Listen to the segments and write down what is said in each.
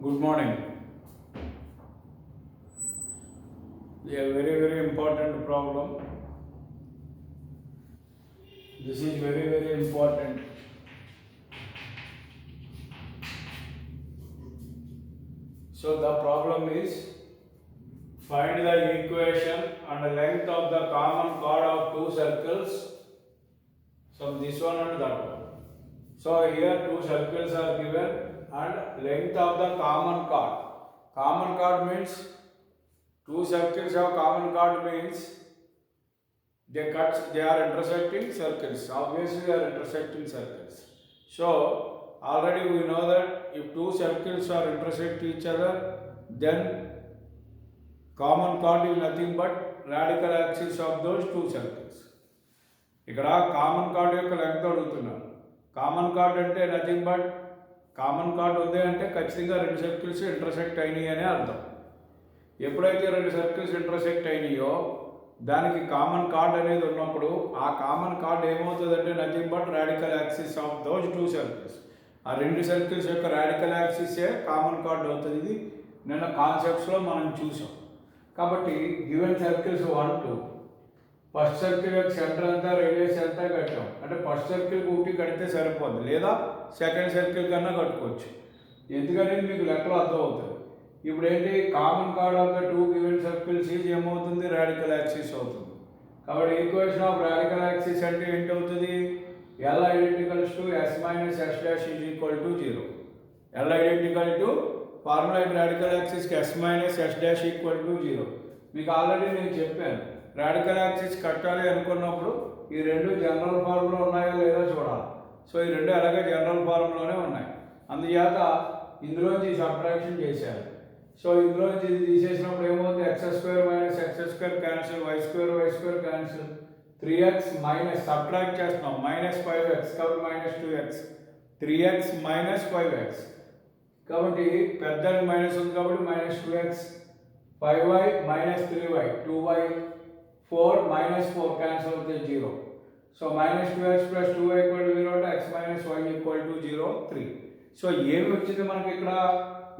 Good morning. A very important problem. This is very important. So the problem is find the equation and the length of the common chord of two circles. So this one and that one. So here two circles are given and length of the common chord. Common chord means two circles have common chord means they are intersecting circles. Obviously they are intersecting circles. So already we know that if two circles are intersect each other, then common chord is nothing but radical axis of those two circles. ఇక్కడ common card యొక్క length అడుగుతున్నాను. Common card అంటే nothing but common card ఉంది అంటే ఖచ్చితంగా రెండు circles intersect అయినాయి అని అర్థం. ఎప్పుడైతే రెండు సర్కిల్స్ ఇంటర్సెక్ట్ అయినాయో దానికి కామన్ కార్డ్ అనేది ఉన్నప్పుడు ఆ కామన్ కార్డ్ ఏమవుతుందంటే nothing but radical axis of those two circles. ఆ రెండు సర్కిల్స్ యొక్క రాడికల్ యాక్సిసే కామన్ కార్డ్ అవుతుంది. ఇది నిన్న కాన్సెప్ట్స్లో మనం చూసాం. కాబట్టి గివెన్ సర్కిల్స్ 1, 2 ఫస్ట్ సర్కిల్ యొక్క సెంటర్ అంతా రేడియస్ అంతా కట్టాం అంటే ఫస్ట్ సర్కిల్కి ఒకటి కడితే సరిపోద్ది, లేదా సెకండ్ సర్కిల్ కన్నా కట్టుకోవచ్చు. ఎందుకని మీకు లెక్కలో అర్థం అవుతుంది. ఇప్పుడు ఏంటి common card of the two given circles is ఏమవుతుంది రాడికల్ యాక్సిస్ అవుతుంది. కాబట్టి ఈక్వేషన్ ఆఫ్ రాడికల్ యాక్సిస్ అంటే ఏంటి అవుతుంది? L identicals to S minus S dash is equal to 0. L identical to formula in radical యాక్సిస్కి S minus S dash equal to 0. మీకు already నేను చెప్పాను రాడికల్ యాక్సిస్ కట్టాలి అనుకున్నప్పుడు ఈ రెండు జనరల్ ఫార్ములో ఉన్నాయో లేదో చూడాలి. సో ఈ రెండు అలాగే జనరల్ ఫార్ములోనే ఉన్నాయి. అందుచేత ఇందులోంచి సబ్ట్రాక్షన్ చేశారు. సో ఇందులోంచి ఇది తీసేసినప్పుడు ఏమవుతుంది? x² minus x² cancel, y² cancel, 3x minus subtract చేస్తున్నాం -5x కాబట్టి -2x, 3x మైనస్ 5x కాబట్టి పెద్ద మైనస్ ఉంది కాబట్టి -2x, 5y minus 3y, 2y, 4 minus 4 cancel అవుతే 0. So -2x plus 2y equal to 0 అంటే x minus y equal to 0, 3. So ఏమి వచ్చింది మనకి ఇక్కడ?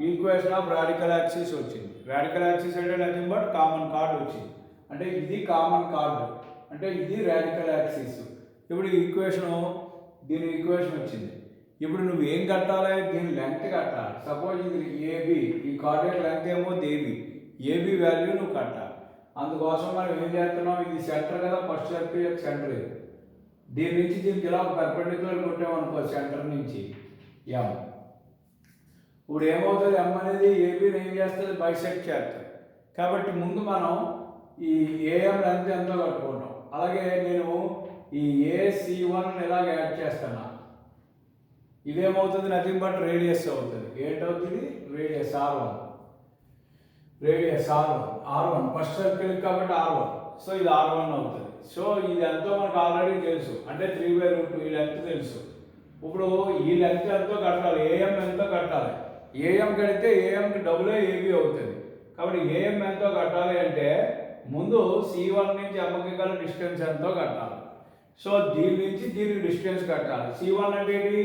ఈక్వేషన్ ఆఫ్ రాడికల్ యాక్సిస్ వచ్చింది. రాడికల్ యాక్సిస్ అంటే నథింగ్ బట్ కామన్ కార్డ్ వచ్చింది. అంటే ఇది కామన్ కార్డ్ అంటే ఇది రాడికల్ యాక్సిస్. ఇప్పుడు దీని ఈక్వేషన్ వచ్చింది. ఇప్పుడు నువ్వు ఏం కట్టాలి? దీని లెంగ్త్ కట్టాలి. సపోజ్ ఇది ఏబి, ఈ కార్డ్ యొక్క లెంగ్త్ ఏమో ఏబి వాల్యూ నువ్వు కట్టాలి. అందుకోసం మనం ఏం చేస్తున్నాం? ఇది సెంటర్ కదా, ఫస్ట్ సర్కిల్ యొక్క సెంటర్ ఇది. దీని నుంచి దీనికి ఇలా పర్పెండిక్యులర్ కొట్టామనుకో సెంటర్ నుంచి ఎం. ఇప్పుడు ఏమవుతుంది? ఎం అనేది ఏబీని ఏం చేస్తుంది? బైసెక్ట్ చేస్తుంది. కాబట్టి ముందు మనం ఈ ఏఎం లెంగ్త్ ఎంతో కట్టుకుంటాం. అలాగే నేను ఈ AC1 ఇలాగ యాడ్ చేస్తాను. ఇదేమవుతుంది? నథింగ్ బట్ రేడియస్ అవుతుంది. ఏంటవుతుంది? Radius R1. R1 first circle కాబట్టి R1. సో ఇది R1 అవుతుంది. సో ఇది ఎంతో మనకు ఆల్రెడీ తెలుసు, అంటే 3/√2 ఈ లెంగ్త్ తెలుసు. ఇప్పుడు ఈ లెంగ్త్ ఎంతో కట్టాలి, ఏఎం ఎంతో కట్టాలి. ఏఎం కడితే ఏఎంకి డబుల్ ఏబి అవుతుంది. కాబట్టి ఏఎం ఎంతో కట్టాలి అంటే ముందు C1 నుంచి ఎమ్మకి గల డిస్టెన్స్ ఎంతో కట్టాలి. సో దీని నుంచి దీనికి డిస్టెన్స్ కట్టాలి. C1 అంటే ఏంటి?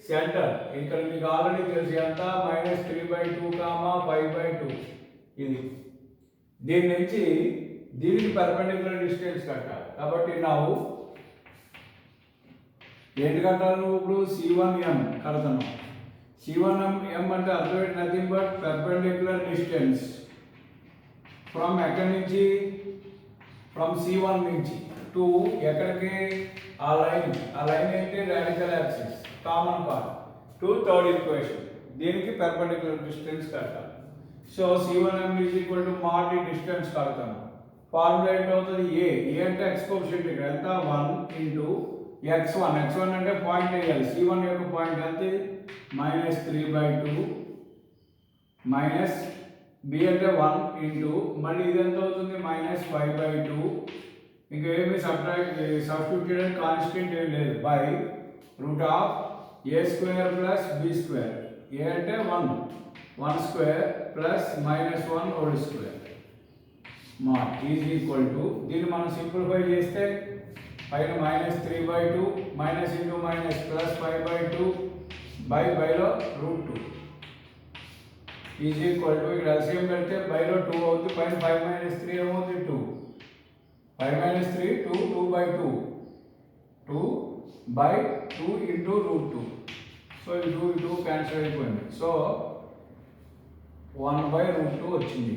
సెంటర్. ఇక్కడ మీకు ఆల్రెడీ తెలుసు ఎంత? -3/2, 5/2 ఇది. దీని నుంచి దీనికి పర్పెండిక్యులర్ డిస్టెన్స్ కట్టాలి. కాబట్టి ನಾವು ఏంటి కట్టాలి? నువ్వు ఇప్పుడు C1m కడతాను. C1m అంటే అర్థం ఏంటి? Nothing but perpendicular distance from ఎక్కడి నుంచి? ఫ్రమ్ C1 నుంచి టు ఎక్కడికి? ఆ లైన్ ఏంటి? Radical axis common card to third equation. దీనికి పర్పెండిక్యులర్ డిస్టెన్స్ కట్టాలి. So C1m is equal to mod ఈ డిస్టెన్స్ కడతాను. ఫార్ములా ఏంటవుతుంది? ఏ అంటే ఎక్స్పోజిట్ ఇక్కడ ఎంత? 1 ఇంటూ x1 అంటే పాయింట్ వేయాలి. C1 యొక్క పాయింట్ ఎంత? -3/2 మైనస్ b అంటే 1 ఇంటూ మళ్ళీ ఇది ఎంత అవుతుంది? -5/2. ఇంకా ఏమి సబ్స్టిట్యూట్ చేయడానికి కాన్స్టెంట్ ఏం లేదు. By √a² plus b². ఏ అంటే 1² plus -1 whole square mod is equal to దీన్ని మనం సింప్లిఫై చేస్తే పైన -3/2 minus into minus plus 5/2 బైలో √2 is equal to ఇక్కడ ఎల్సిఎం పెడితే బైలో 2 అవుతుంది, పైన 5 మైనస్ 3 ఏమవుతుంది 2, 5 minus 3 2, 2 by 2, 2 by 2 into root 2. So ఈ 2 క్యాన్సిల్ అయిపోయింది. సో 1 బై రూట్ 2 వచ్చింది.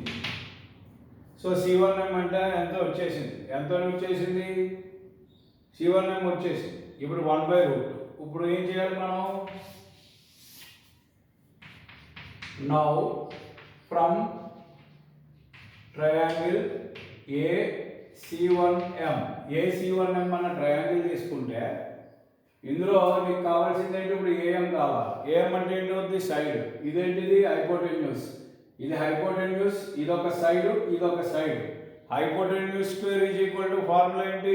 సో C1m అంటే ఎంత వచ్చేసింది, ఎంత వచ్చేసింది, C1m వచ్చేసింది. ఇప్పుడు 1 బై రూట్ 2. ఇప్పుడు ఏం చేయాలి మనం, నౌ ఫ్రమ్ ట్రయాంగిల్ AC1m అన్న ట్రయాంగిల్ తీసుకుంటే ఇందులో నీకు కావాల్సింది ఏంటి, ఇప్పుడు AM కావాలి. AM అంటే ఏంటి అవుతుంది, సైడ్. ఇదేంటిది హైపోటెన్యూస్, ఇది హైపోటెన్యూస్, ఇదొక సైడ్, ఇదొక side. Hypotenuse square is equal to formula ఏంటి,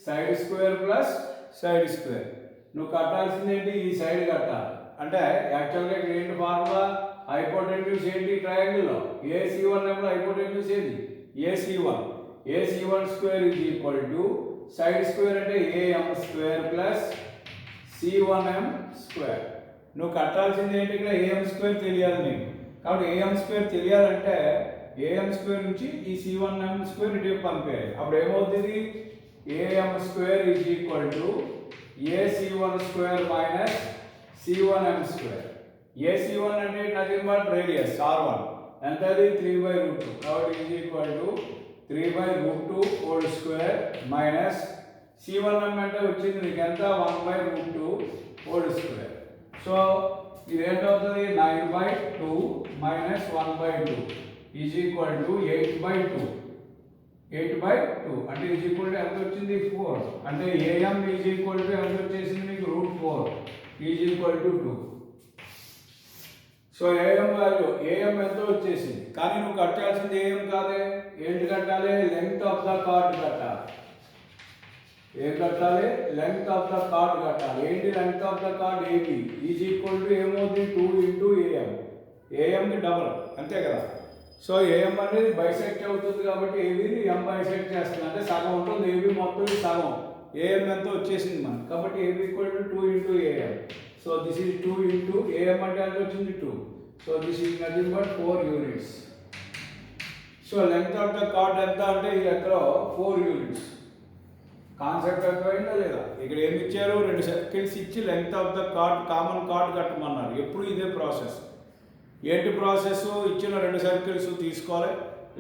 side square plus side square. నువ్వు కట్టాల్సింది ఏంటి, ఈ సైడ్ కట్టాలి. అంటే యాక్చువల్గా ఇక్కడ ఏంటి ఫార్ములా, హైపోటెన్యూస్ ఏంటి ట్రయాంగిల్లో, AC1mలో హైపోటెన్యూస్ ఏంటి AC1. AC1 square is equal to side square అంటే AM square plus C1m square. నువ్వు కట్టాల్సింది ఏంటి, ఇక్కడ AM స్క్వేర్ తెలియాలి నీకు. కాబట్టి AM స్క్వేర్ తెలియాలంటే AM స్క్వేర్ నుంచి ఈ C1m స్క్వేర్ ఇటు పంపేయాలి. అప్పుడు ఏమవుతుంది, AM square is equal to AC1 square minus C1m square. AC1 అంటే నథింగ్ బట్ రేడియస్ R1, ఎంత అది 3 బై రూట్ 2. కాబట్టి is equal to 3 by root 2 whole square minus C1m అంటే వచ్చింది నీకు ఎంత, 1 by root 2 whole square. So ఇది ఏంటవుతుంది, 9 by 2 minus 1 by 2 is equal to 8 by 2. 8 by 2 అంటే ఈజ్ ఈక్వల్ టు ఎంత వచ్చింది 4. అంటే AM ఈజ్ ఈక్వల్ టు ఎంత వచ్చేసింది నీకు root 4 is equal to 2. So AM value, AM ఎంత వచ్చేసింది. కానీ నువ్వు కట్టాల్సింది AM కాదే, ఏంటి కట్టాలి, లెంగ్త్ ఆఫ్ ద కార్డ్ కట్టాలి. ఏం కట్టాలి, లెంగ్త్ ఆఫ్ ద కార్డ్ కట్టాలి. ఏంటి length of the card, AB is equal to ఏమవుతుంది 2 ఇంటూ AM. AMకి డబల్, అంతే కదా. సో AM అనేది బైసెక్ట్ అవుతుంది కాబట్టి ABని M బైసెక్ట్ చేస్తుంది, అంటే సగం ఉంటుంది AB మొత్తం సగం. AM ఎంత వచ్చేసింది మనకి, కాబట్టి AB equal to 2 into AM. So this is 2 into AM అంటే ఎంత వచ్చింది 2. So this is nothing but 4 units. So length of the card ఎంత అంటే ఈ లెక్కలో 4 యూనిట్స్. కాన్సెప్ట్ అర్థమైందా లేదా. ఇక్కడ ఏమి ఇచ్చారు, 2 సర్కిల్స్ ఇచ్చి length of the card, common card కట్టమన్నారు. ఎప్పుడు ఇదే ప్రాసెస్. ఏంటి ప్రాసెస్, ఇచ్చిన 2 సర్కిల్స్ తీసుకోవాలి,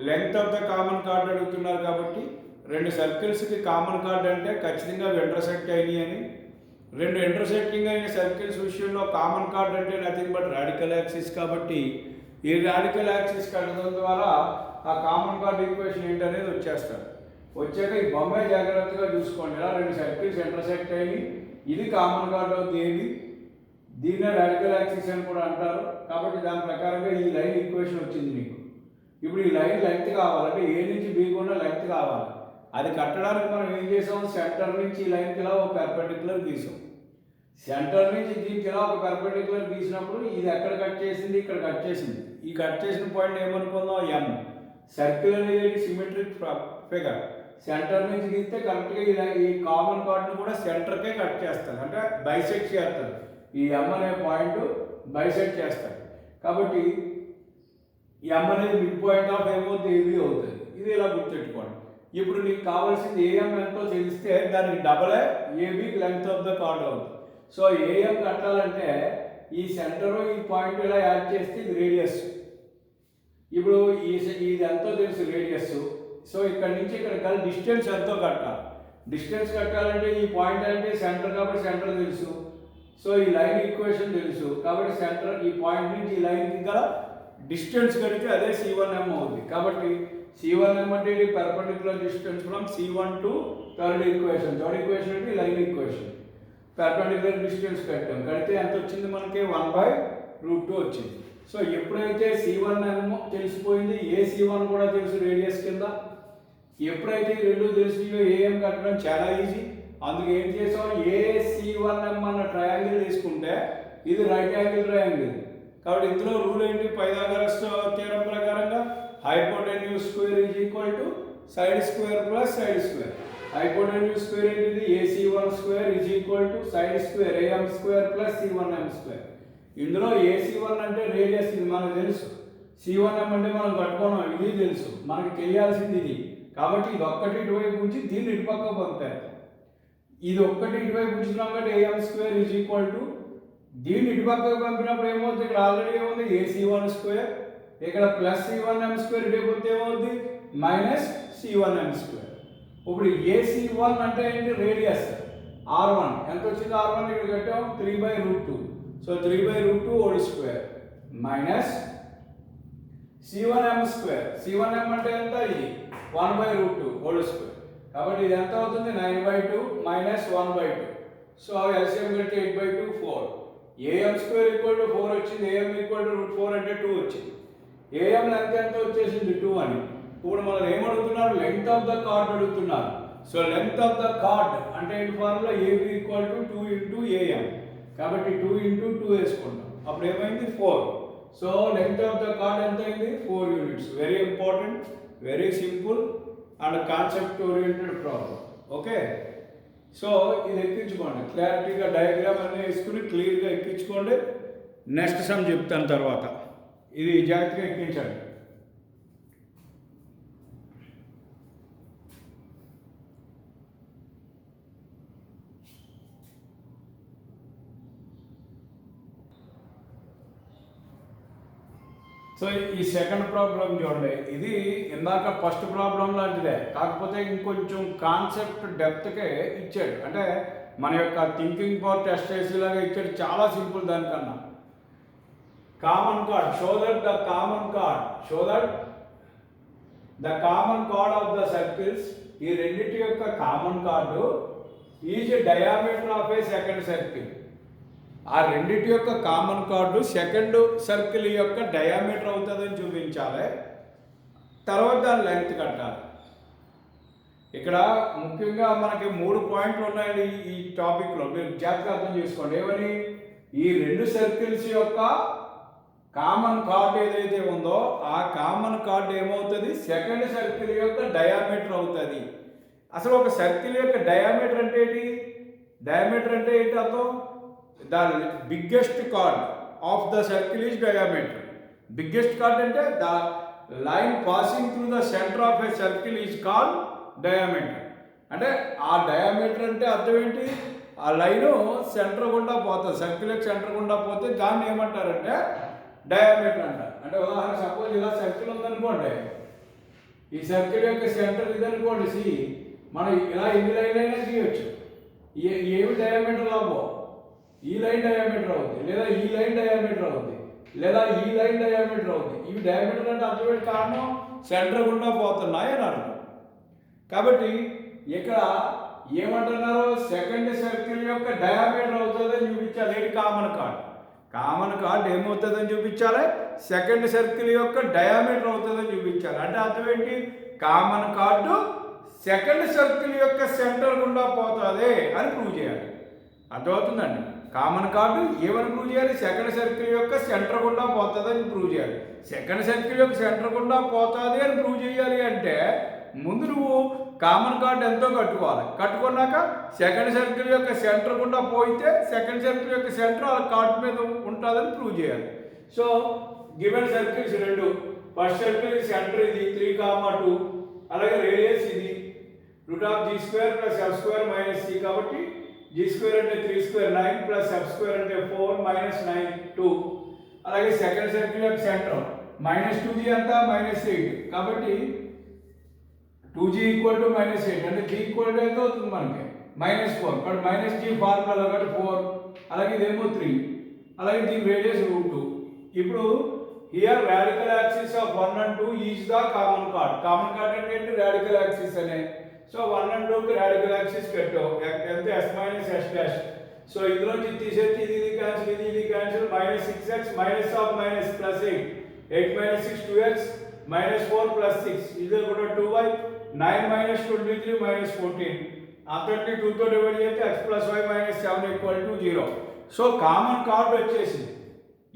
length of the common card అడుగుతున్నారు కాబట్టి 2 సర్కిల్స్కి కామన్ కార్డ్ అంటే ఖచ్చితంగా ఇంటర్సెక్ట్ అయినాయి అని. 2 ఇంటర్సెక్టింగ్ అయిన సర్కిల్స్ విషయంలో కామన్ కార్డ్ అంటే నథింగ్ బట్ రాడికల్ యాక్సిస్. కాబట్టి ఈ రాడికల్ యాక్సిస్ కట్టడం ద్వారా ఆ కామన్ కార్డ్ ఈక్వేషన్ ఏంటనేది వచ్చేస్తారు. వచ్చాక ఈ బొమ్మాయి జాగ్రత్తగా చూసుకోండి. ఇలా 2 సర్కిల్స్ ఇంటర్సెక్ట్ అయ్యి ఇది కామన్ కార్డ్ అవుతుంది ఏది, దీన్నే రాడికల్ యాక్సిస్ అని కూడా అంటారు. కాబట్టి దాని ప్రకారంగా ఈ లైన్ ఈక్వేషన్ వచ్చింది నీకు. ఇప్పుడు ఈ లైన్ లెంగ్త్ కావాలంటే ఏ నుంచి బి కూడా లెంగ్త్ కావాలి. అది కట్టడానికి మనం ఏం చేసాం, సెంటర్ నుంచి ఈ లైన్కి ఇలా ఒక పెర్పెండిక్యులర్ గీసాం. సెంటర్ నుంచి దీనికి ఇలా ఒక పెర్పెండిక్యులర్ గీసినప్పుడు ఇది ఎక్కడ కట్ చేసింది, ఇక్కడ కట్ చేసింది. ఈ కట్ చేసిన పాయింట్ ఏమనుకుందాం, M. సర్కిల్ అనేది సిమెట్రిక్ ఫిగర్. సెంటర్ నుంచి గీస్తే కరెక్ట్గా ఈ కామన్ కార్డ్ని కూడా సెంటర్కే కట్ చేస్తారు, అంటే బైసెక్ట్ చేస్తారు. ఈ M అనే పాయింట్ బైసెక్ట్ చేస్తారు. కాబట్టి M అనేది మిడ్ పాయింట్ ఆఫ్ ఏమవుతుంది, AB అవుతుంది. ఇది ఇలా గుర్తుపెట్టుకోండి. ఇప్పుడు నీకు కావాల్సింది AM ఎంతో తెలిస్తే దానికి double AB length of the card అవుతుంది. సో AM కట్టాలంటే ఈ సెంటర్ ఈ పాయింట్ ఇలా యాడ్ చేస్తే ఇది రేడియస్. ఇప్పుడు ఇది ఎంతో తెలుసు రేడియస్. సో ఇక్కడ నుంచి ఇక్కడ డిస్టెన్స్ ఎంతో కట్టాలి. డిస్టెన్స్ కట్టాలంటే ఈ పాయింట్ అంటే సెంటర్ కాబట్టి సెంటర్ తెలుసు. సో ఈ లైన్ ఈక్వేషన్ తెలుసు కాబట్టి సెంటర్ ఈ పాయింట్ నుంచి ఈ లైన్కి గల డిస్టెన్స్ కడితే అదే C1m అవుతుంది. కాబట్టి C1m అంటే ఇది perpendicular distance from C1 to third equation. Third equation అంటే లైన్ ఈక్వేషన్. పర్పెండిక్యులర్ డిస్టెన్స్ కడితే ఎంత వచ్చింది మనకి, 1/√2 వచ్చింది. సో ఎప్పుడైతే C1m తెలిసిపోయింది, AC1 కూడా తెలుసు రేడియస్ కింద. ఎప్పుడైతే ఈ రెండు తెలిసినాయో AM కట్టడం చాలా ఈజీ. అందుకు ఏం చేసాం, AC1m అన్న ట్రయాంగిల్ తీసుకుంటే ఇది రైట్ యాంగిల్ ట్రయాంగిల్. కాబట్టి ఇందులో రూల్ ఏంటి, పైథాగరస్ థియరం ప్రకారంగా hypotenuse square is equal to side square plus side square. Hypotenuse square ఏంటిది, AC1 square is equal to side square AM square plus C1m square. ఇందులో AC1 అంటే radius, ఇది మనకు తెలుసు. C1m అంటే మనం కట్టుకున్నాం, ఇది తెలుసు, మనకి తెలియాల్సింది ఇది. కాబట్టి ఇది ఒక్కటి ఇటువైపు ఉంచి దీన్ని ఇటుపక్క పంపారు. ఇది ఒక్కటి ఇటువైపు ఉంచుతున్నాం కాబట్టి AM² ఈజ్ ఈక్వల్ టు దీన్ని ఇటుపక్కకు పంపినప్పుడు ఏమవుతుంది, ఇక్కడ ఆల్రెడీ ఏముంది AC1², ఇక్కడ ప్లస్ C1m² ఇటువైపు ఏమవుతుంది మైనస్ C1m². ఇప్పుడు AC1 అంటే ఏంటి, రేడియస్ R1 ఎంత వచ్చింది, R1 ఇక్కడ కట్టాం 3/√2, సో 3/√2² మైనస్ C1m², C1m అంటే ఎంత, ఇది 1/√2². కాబట్టి ఇది ఎంత అవుతుంది 9/2 మైనస్ 1/2, సో LCM కట్టి 8/2 4. AM² ఈక్వల్ టు 4 వచ్చింది, AM ఈక్వల్ టు √4 అంటే 2 వచ్చింది. AM లెంత్ ఎంత వచ్చేసింది 2 అని. ఇప్పుడు మనం ఏమడుగుతున్నారు, లెంగ్త్ ఆఫ్ ద కార్డ్ అడుగుతున్నారు. So length of the card అంటే ఏంటి formula, AB equal to 2 into AM, కాబట్టి 2 ఇంటూ 2 వేసుకుంటాం, అప్పుడు ఏమైంది 4. So length of the card ఎంత అయింది 4 units. Very important, very simple and concept oriented problem. Okay, so ఇది ఎక్కించుకోండి, క్లారిటీగా డయాగ్రామ్ అన్నీ వేసుకుని క్లియర్గా ఎక్కించుకోండి. నెక్స్ట్ సమ్ చెప్తాను తర్వాత, ఇది జాగ్రత్తగా ఎక్కించండి. సో ఈ సెకండ్ ప్రాబ్లం చూడండి, ఇది ఇందాక ఫస్ట్ ప్రాబ్లం లాంటిదే, కాకపోతే ఇంకొంచెం కాన్సెప్ట్ డెప్త్కే ఇచ్చాడు. అంటే మన యొక్క థింకింగ్ పవర్ టెస్ట్ చేసేలాగా ఇచ్చాడు, చాలా సింపుల్ దానికన్నా. Common card, show that the common card of the circles, ఈ రెండింటి యొక్క common card is diameter of A second circle. ఆ రెండింటి యొక్క కామన్ కార్డు సెకండ్ సర్కిల్ యొక్క డయామీటర్ అవుతుందని చూపించాలి, తర్వాత దాని లెంగ్త్ కట్టాలి. ఇక్కడ ముఖ్యంగా మనకి 3 పాయింట్లు ఉన్నాయండి ఈ టాపిక్లో, మీరు జాగ్రత్తగా అర్థం చేసుకోండి. ఏమని, ఈ రెండు సర్కిల్స్ యొక్క కామన్ కార్డ్ ఏదైతే ఉందో ఆ కామన్ కార్డ్ ఏమవుతుంది, సెకండ్ సర్కిల్ యొక్క డయామీటర్ అవుతుంది. అసలు ఒక సర్కిల్ యొక్క డయామీటర్ అంటే ఏంటి, డయామీటర్ అంటే ఏంటి అర్థం, the biggest chord of the circle is diameter. Biggest chord అంటే the line passing through the center of a circle is called diameter. అంటే ఆ డయామీటర్ అంటే అర్థం ఏంటి, ఆ లైన్ సెంటర్ గుండా పోతుంది, సర్కిల్ సెంటర్ గుండా పోతే దాన్ని ఏమంటారంటే డయామీటర్ అంటారు. అంటే ఉదాహరణ సపోజ్ ఇలా సర్కిల్ ఉందనుకోండి, ఈ సర్కిల్ యొక్క సెంటర్ ఇదనుకోండి సి, మనం ఇలా ఎన్ని లైన్ అయినా గీయొచ్చు. ఏమి డయామీటర్ లాభో, ఈ లైన్ డయామీటర్ అవుతుంది, లేదా ఈ లైన్ డయామీటర్ అవుతుంది, లేదా ఈ లైన్ డయామీటర్ అవుతుంది. ఇవి డయామీటర్ అంటే అర్థం కారణం సెంటర్ గుండా పోతున్నాయి అని అర్థం. కాబట్టి ఇక్కడ ఏమంటున్నారు, సెకండ్ సర్కిల్ యొక్క డయామీటర్ అవుతుందని చూపించాలి. ఏంటి, కామన్ కార్డ్ ఏమవుతుందని చూపించాలి, సెకండ్ సర్కిల్ యొక్క డయామీటర్ అవుతుందని చూపించాలి. అంటే అర్థం ఏంటి, కామన్ కార్డు సెకండ్ సర్కిల్ యొక్క సెంటర్ గుండా పోతుంది అని ప్రూవ్ చేయాలి. అర్థమవుతుందండి, కామన్ కార్డు ఏమని ప్రూవ్ చేయాలి, సెకండ్ సర్కిల్ యొక్క సెంటర్ గుండా పోతుంది అని ప్రూవ్ చేయాలి. సెకండ్ సర్కిల్ యొక్క సెంటర్ గుండా పోతుంది అని ప్రూవ్ చేయాలి అంటే ముందు నువ్వు కామన్ కార్డు ఎంతో కట్టుకోవాలి, కట్టుకున్నాక సెకండ్ సర్కిల్ యొక్క సెంటర్ గుండా పోయితే సెకండ్ సర్కిల్ యొక్క సెంటర్ ఆ కార్డు మీద ఉంటుందని ప్రూవ్ చేయాలి. సో గివెన్ సర్కిల్స్ రెండు, ఫస్ట్ సర్కిల్ సెంటర్ ఇది 3,2, అలాగే రేడియస్ ఇది √g² + f² - c, కాబట్టి g² అంటే 3² 9 + f² అంటే 4 - 9 2. అలాగే సెకండ్ సర్కిల్ యొక్క సెంటర్ -2g అంతా -8, కాబట్టి 2g = -8 అంటే g = ఎంత అవుతుంది మనకి -4, కాబట్టి -g ఫార్ములా కాబట్టి 4, అలాగే ఇదేమో 3, అలాగే దీని రేడియస్ √2. ఇప్పుడు here radical axis of 1 and 2 is the common card అంటే ఏంటి, రాడికల్ యాక్సిస్ అనే. సో 1 and 2 కి రాడికల్ యాక్సిస్ పెట్టావు, ఎంత s - s'. సో ఇందులో తీసేసి ఇది క్యాన్సిల్, -6x -(-) +8, 8 - 6 2x -4 + 6, ఇది కూడా 2y, 9 - 23 -14. అంతటి 2 తో డివైడ్ చేస్తే x + y - 7 = 0. So common card వచ్చేసింది.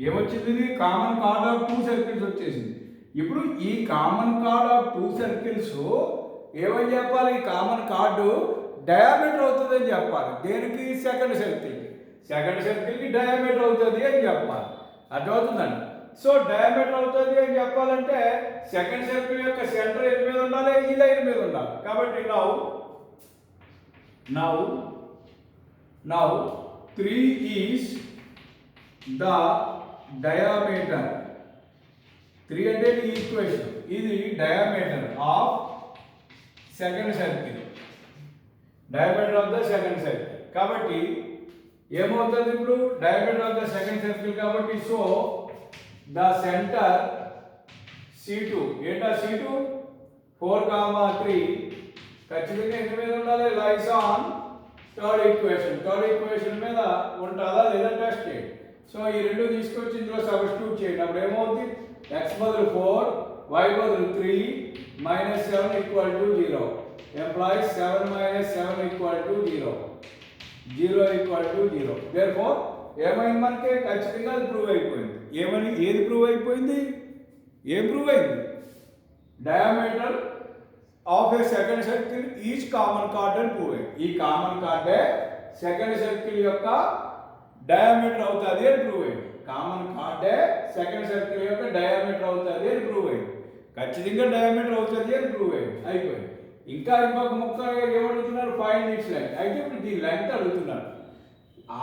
ఏమొచ్చింది, ఇది కామన్ కార్డ్ ఆఫ్ 2 సర్కిల్స్ వచ్చేసింది. ఇప్పుడు ఈ కామన్ కార్డ్ ఆఫ్ 2 సర్కిల్స్ ఏమని చెప్పాలి, ఈ కామన్ కార్డు డయామీటర్ అవుతుందని చెప్పాలి. దేనికి, సెకండ్ సర్కిల్కి డయామీటర్ అవుతుంది అని చెప్పాలి. అర్థమవుతుందండి. సో డయామీటర్ అవుతుంది అని చెప్పాలంటే సెకండ్ సర్కిల్ యొక్క సెంటర్ ఏది మీద ఉండాలి, ఈ లైన్ మీద ఉండాలి. కాబట్టి నౌ 3 ఈజ్ ద డయామీటర్. 3 అంటే ఈక్వేషన్, ఇది diameter of second circle, diameter of the second circle. కాబట్టి ఏమవుతుంది ఇప్పుడు diameter of the second circle కాబట్టి సో ద సెంటర్ C2 ఏంటా C2 4,3 ఖచ్చితంగా ఇంటి మీద ఉండాలి, లైస్ ఆన్ థర్డ్ ఈక్వేషన్ మీద ఉంటుందా లేదా టెస్ట్ చేయండి. సో ఈ రెండు తీసుకొచ్చి ఇందులో సబ్స్టిట్యూట్ చేయండి. అప్పుడు ఏమవుతుంది x బదులు 4 y బదులు 3 -7 = 0 ఎంప్లాయీస్ 7 - 7 = 0 therefore ఏమైంది మనకి ఖచ్చితంగా అది ప్రూవ్ అయిపోయింది. ఏది ప్రూవ్ అయిపోయింది, ఏం ప్రూవ్ అయింది, diameter of A second circle is common card అని ప్రూవ్ అయింది. ఈ కామన్ కార్డే సెకండ్ సర్కిల్ యొక్క డయామీటర్ అవుతుంది అని ప్రూవ్ అయింది. కామన్ కార్డే సెకండ్ సర్కిల్ యొక్క డయామీటర్ అవుతుంది అని ప్రూవ్ అయింది. ఖచ్చితంగా డయామీటర్ అవుతుంది అని ప్రూవ్ అయింది, అయిపోయింది. ఇంకా ఇంకొక ముక్క ఏమడుగుతున్నారు, ఫైండ్ ఇట్స్ లెంగ్త్. అయితే ఇప్పుడు దీని లెంగ్త్ అడుగుతున్నారు,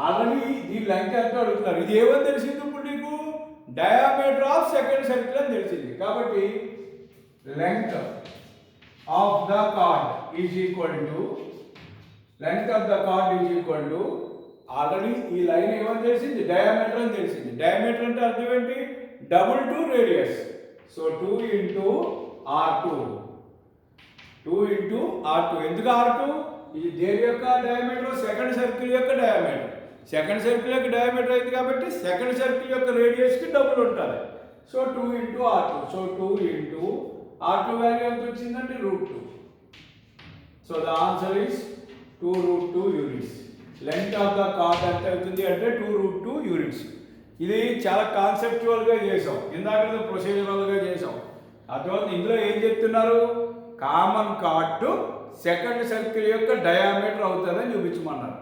ఆల్రెడీ దీని లెంగ్త్ ఎంత అడుగుతున్నారు. ఇది ఏమని తెలిసింది ఇప్పుడు నీకు, డయామీటర్ ఆఫ్ సెకండ్ సర్కిల్ అని తెలిసింది. కాబట్టి length of the card is equal to already ఈ లైన్ ఏమని తెలిసింది, డయామీటర్ అని తెలిసింది. డయామీటర్ అంటే అర్థం ఏంటి, double to radius. So 2 × R2 ఎందుకు R2, ఇది దేని యొక్క డయామీటర్, సెకండ్ సర్కిల్ యొక్క డయామీటర్. సెకండ్ సర్కిల్ యొక్క డయామీటర్ అయింది కాబట్టి సెకండ్ సర్కిల్ యొక్క రేడియస్కి డబుల్ ఉంటుంది. So 2 × R2. So 2 × R2 value ఎంత వచ్చిందంటే √2. So the answer is 2√2 units. Length of the card ఎంత అవుతుంది అంటే 2√2 యూనిట్స్. ఇది చాలా కాన్సెప్చువల్గా చేసాం, ఇందాక ప్రొసీజరల్గా చేసాం. అర్థం ఇందులో ఏం చెప్తున్నారు, కామన్ కార్డు సెకండ్ సర్కిల్ యొక్క డయామీటర్ అవుతుందని చూపించమన్నారు.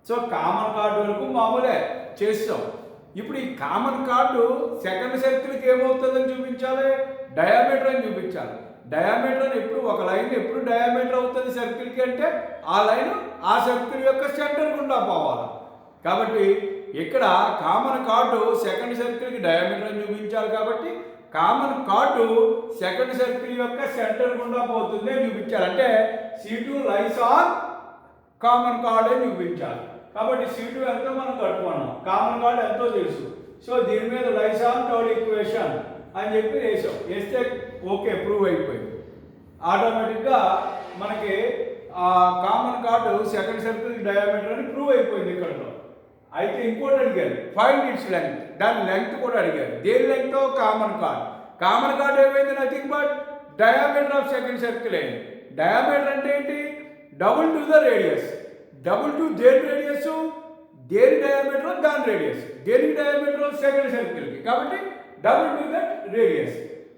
సో కామన్ కార్డు వరకు మామూలే చేస్తాం. ఇప్పుడు ఈ కామన్ కార్డు సెకండ్ సర్కిల్కి ఏమవుతుందని చూపించాలి, డయామీటర్ అని చూపించాలి. డయామీటర్ అని ఎప్పుడు ఒక లైన్ ఎప్పుడు డయామీటర్ అవుతుంది సర్కిల్కి అంటే ఆ లైన్ ఆ సర్కిల్ యొక్క సెంటర్ గుండా పోవాలి. కాబట్టి ఇక్కడ కామన్ కార్డు సెకండ్ సర్కిల్కి డయామీటర్ అని చూపించాలి. కాబట్టి కామన్ కార్డు సెకండ్ సర్కిల్ యొక్క సెంటర్ గుండా పోతుంది అని చూపించాలి. అంటే C2 lies on common card అని చూపించాలి. కాబట్టి C2 ఎంతో మనం కట్టుకున్నాం, కామన్ కార్డ్ ఎంతో తెలుసు. సో దీని మీద లైస్ ఆన్ థర్డ్ ఈక్వేషన్ అని చెప్పి వేస్తే ఓకే ప్రూవ్ అయిపోయింది. ఆటోమేటిక్గా మనకి common chord second circle diameter అని ప్రూవ్ అయిపోయింది ఇక్కడలో. అయితే ఇంకోటి అడిగారు, ఫైండ్ ఇట్స్ లెంగ్త్. దాని లెంగ్త్ కూడా అడిగారు. దేని length, common chord. Common chord ఏమైంది, nothing but diameter of second circle అయింది. డయామీటర్ అంటే ఏంటి, double to the radius. Double to దేని రేడియస్, దేని డయామీటర్ దాని రేడియస్. దేనికి డయామీటర్, సెకండ్ సర్కిల్కి. కాబట్టి డబుల్ టు దట్ రేడియస్.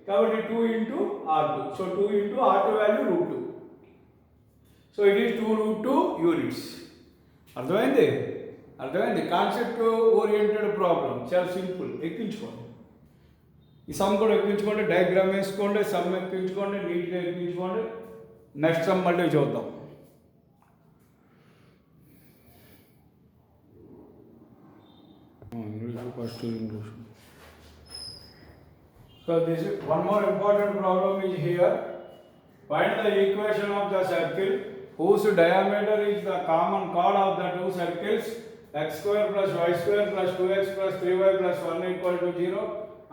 కాబట్టి 2 × R2. So 2 × R2 value √2. So it is 2√2 units. అర్థమైంది. కాన్సెప్ట్ ఓరియంటెడ్ ప్రాబ్లం చాలా సింపుల్. ఎక్కించుకోండి, ఈ సమ్ కూడా ఎక్కించుకోండి, డయాగ్రామ్ వేసుకోండి, సమ్ ఎక్కించుకోండి, నీట్గా ఎక్కించుకోండి. నెక్స్ట్ సమ్ మళ్ళీ చూద్దాం. First English. So this is one more important problem is here. Find the equation of the circle whose diameter is the common chord of the two circles x² + y² + 2x + 3y + 1 = 0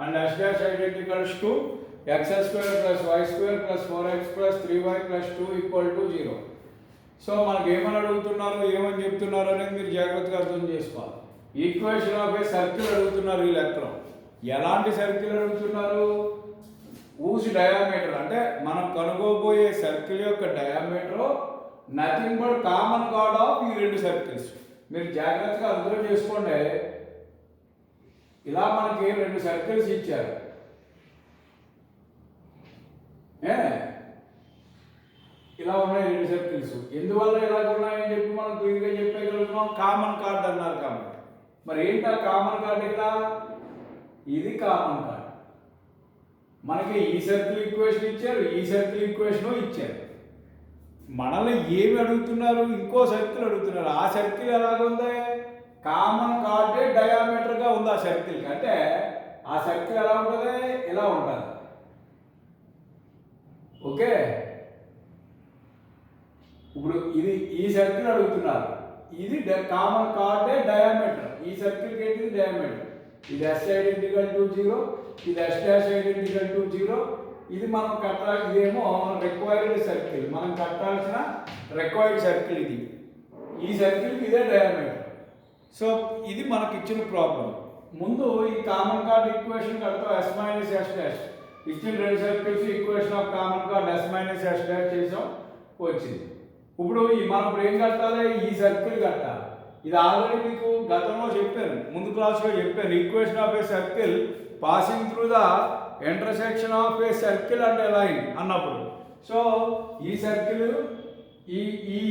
and s dash identicals to x² + y² + 4x + 3y + 2 = 0. So మనకి ఏమని అడుగుతున్నారు, ఏమని చెప్తున్నారు అనేది మీరు జాగ్రత్తగా అర్థం చేసుకోవాలి. ఈక్వేషన్ ఆఫ్ ఏ సర్కిల్ అడుగుతున్నారు. ఈ లెక్కలో ఎలాంటి సర్కిల్ అడుగుతున్నారు, ఊసి డయామీటర్ అంటే మనం కనుగోబోయే సర్కిల్ యొక్క diameter nothing but common card of ఈ రెండు సర్కిల్స్. మీరు జాగ్రత్తగా అర్థం చేసుకోండి. ఇలా మనకి 2 సర్కిల్స్ ఇచ్చారు. ఇలా ఉన్నాయి 2 సర్కిల్స్. ఎందువల్ల ఇలా ఉన్నాయని చెప్పి మనం క్లియర్గా చెప్పగలుగుతున్నాం, కామన్ కార్డ్ అన్నారు కాబట్టి. మరి ఏంటా కామన్ కార్డ్, ఇక్కడ ఇది కామన్ కార్డ్. మనకి ఈ సర్కిల్ ఈక్వేషన్ ఇచ్చారు, ఈ సర్కిల్ ఈక్వేషన్ ఇచ్చారు. మనల్ని ఏమి అడుగుతున్నారు? ఇంకో సర్కిల్ అడుగుతున్నారు. ఆ సర్కిల్ ఎలాగుంది? కామన్ కార్డే డయామీటర్గా ఉంది ఆ సర్కిల్కి. అంటే ఆ సర్కిల్ ఎలా ఉంటుంది? ఇలా ఉంటుంది. ఓకే, ఇప్పుడు ఇది ఈ సర్కిల్ అడుగుతున్నారు. ఇది కామన్ కార్డే డయామీటర్. ఈ సర్కిల్కి ఏంటిది? డయామీటర్. ఇది ఎస్ ఐడెంటికల్ టు 0, ఇది ఎస్ డాష్ ఐడెంటికల్ టు 0. ఇది మనం కట్టాలి. ఇదేమో రిక్వైర్డ్ సర్కిల్, మనం కట్టాల్సిన రిక్వైర్డ్ సర్కిల్ ఇది. ఈ సర్కిల్కి ఇదే డయామీటర్. సో ఇది మనకి ఇచ్చిన ప్రాబ్లం. ముందు ఈ కామన్ కార్డ్ ఈక్వేషన్ కడతాం. ఎస్ మైనస్ ఎస్ డాష్ ఇచ్చిన రెండు circles equation of common chord S minus S dash చేసాం, వచ్చింది. ఇప్పుడు మనం ఏం కట్టాలి? ఈ సర్కిల్ కట్టాలి. ఇది ఆల్రెడీ మీకు గతంలో చెప్పాను, ముందు క్లాస్లో చెప్పాను. Equation of a circle passing through the intersection of a circle and A line అన్నప్పుడు. సో ఈ సర్కిల్ ఈ ఈ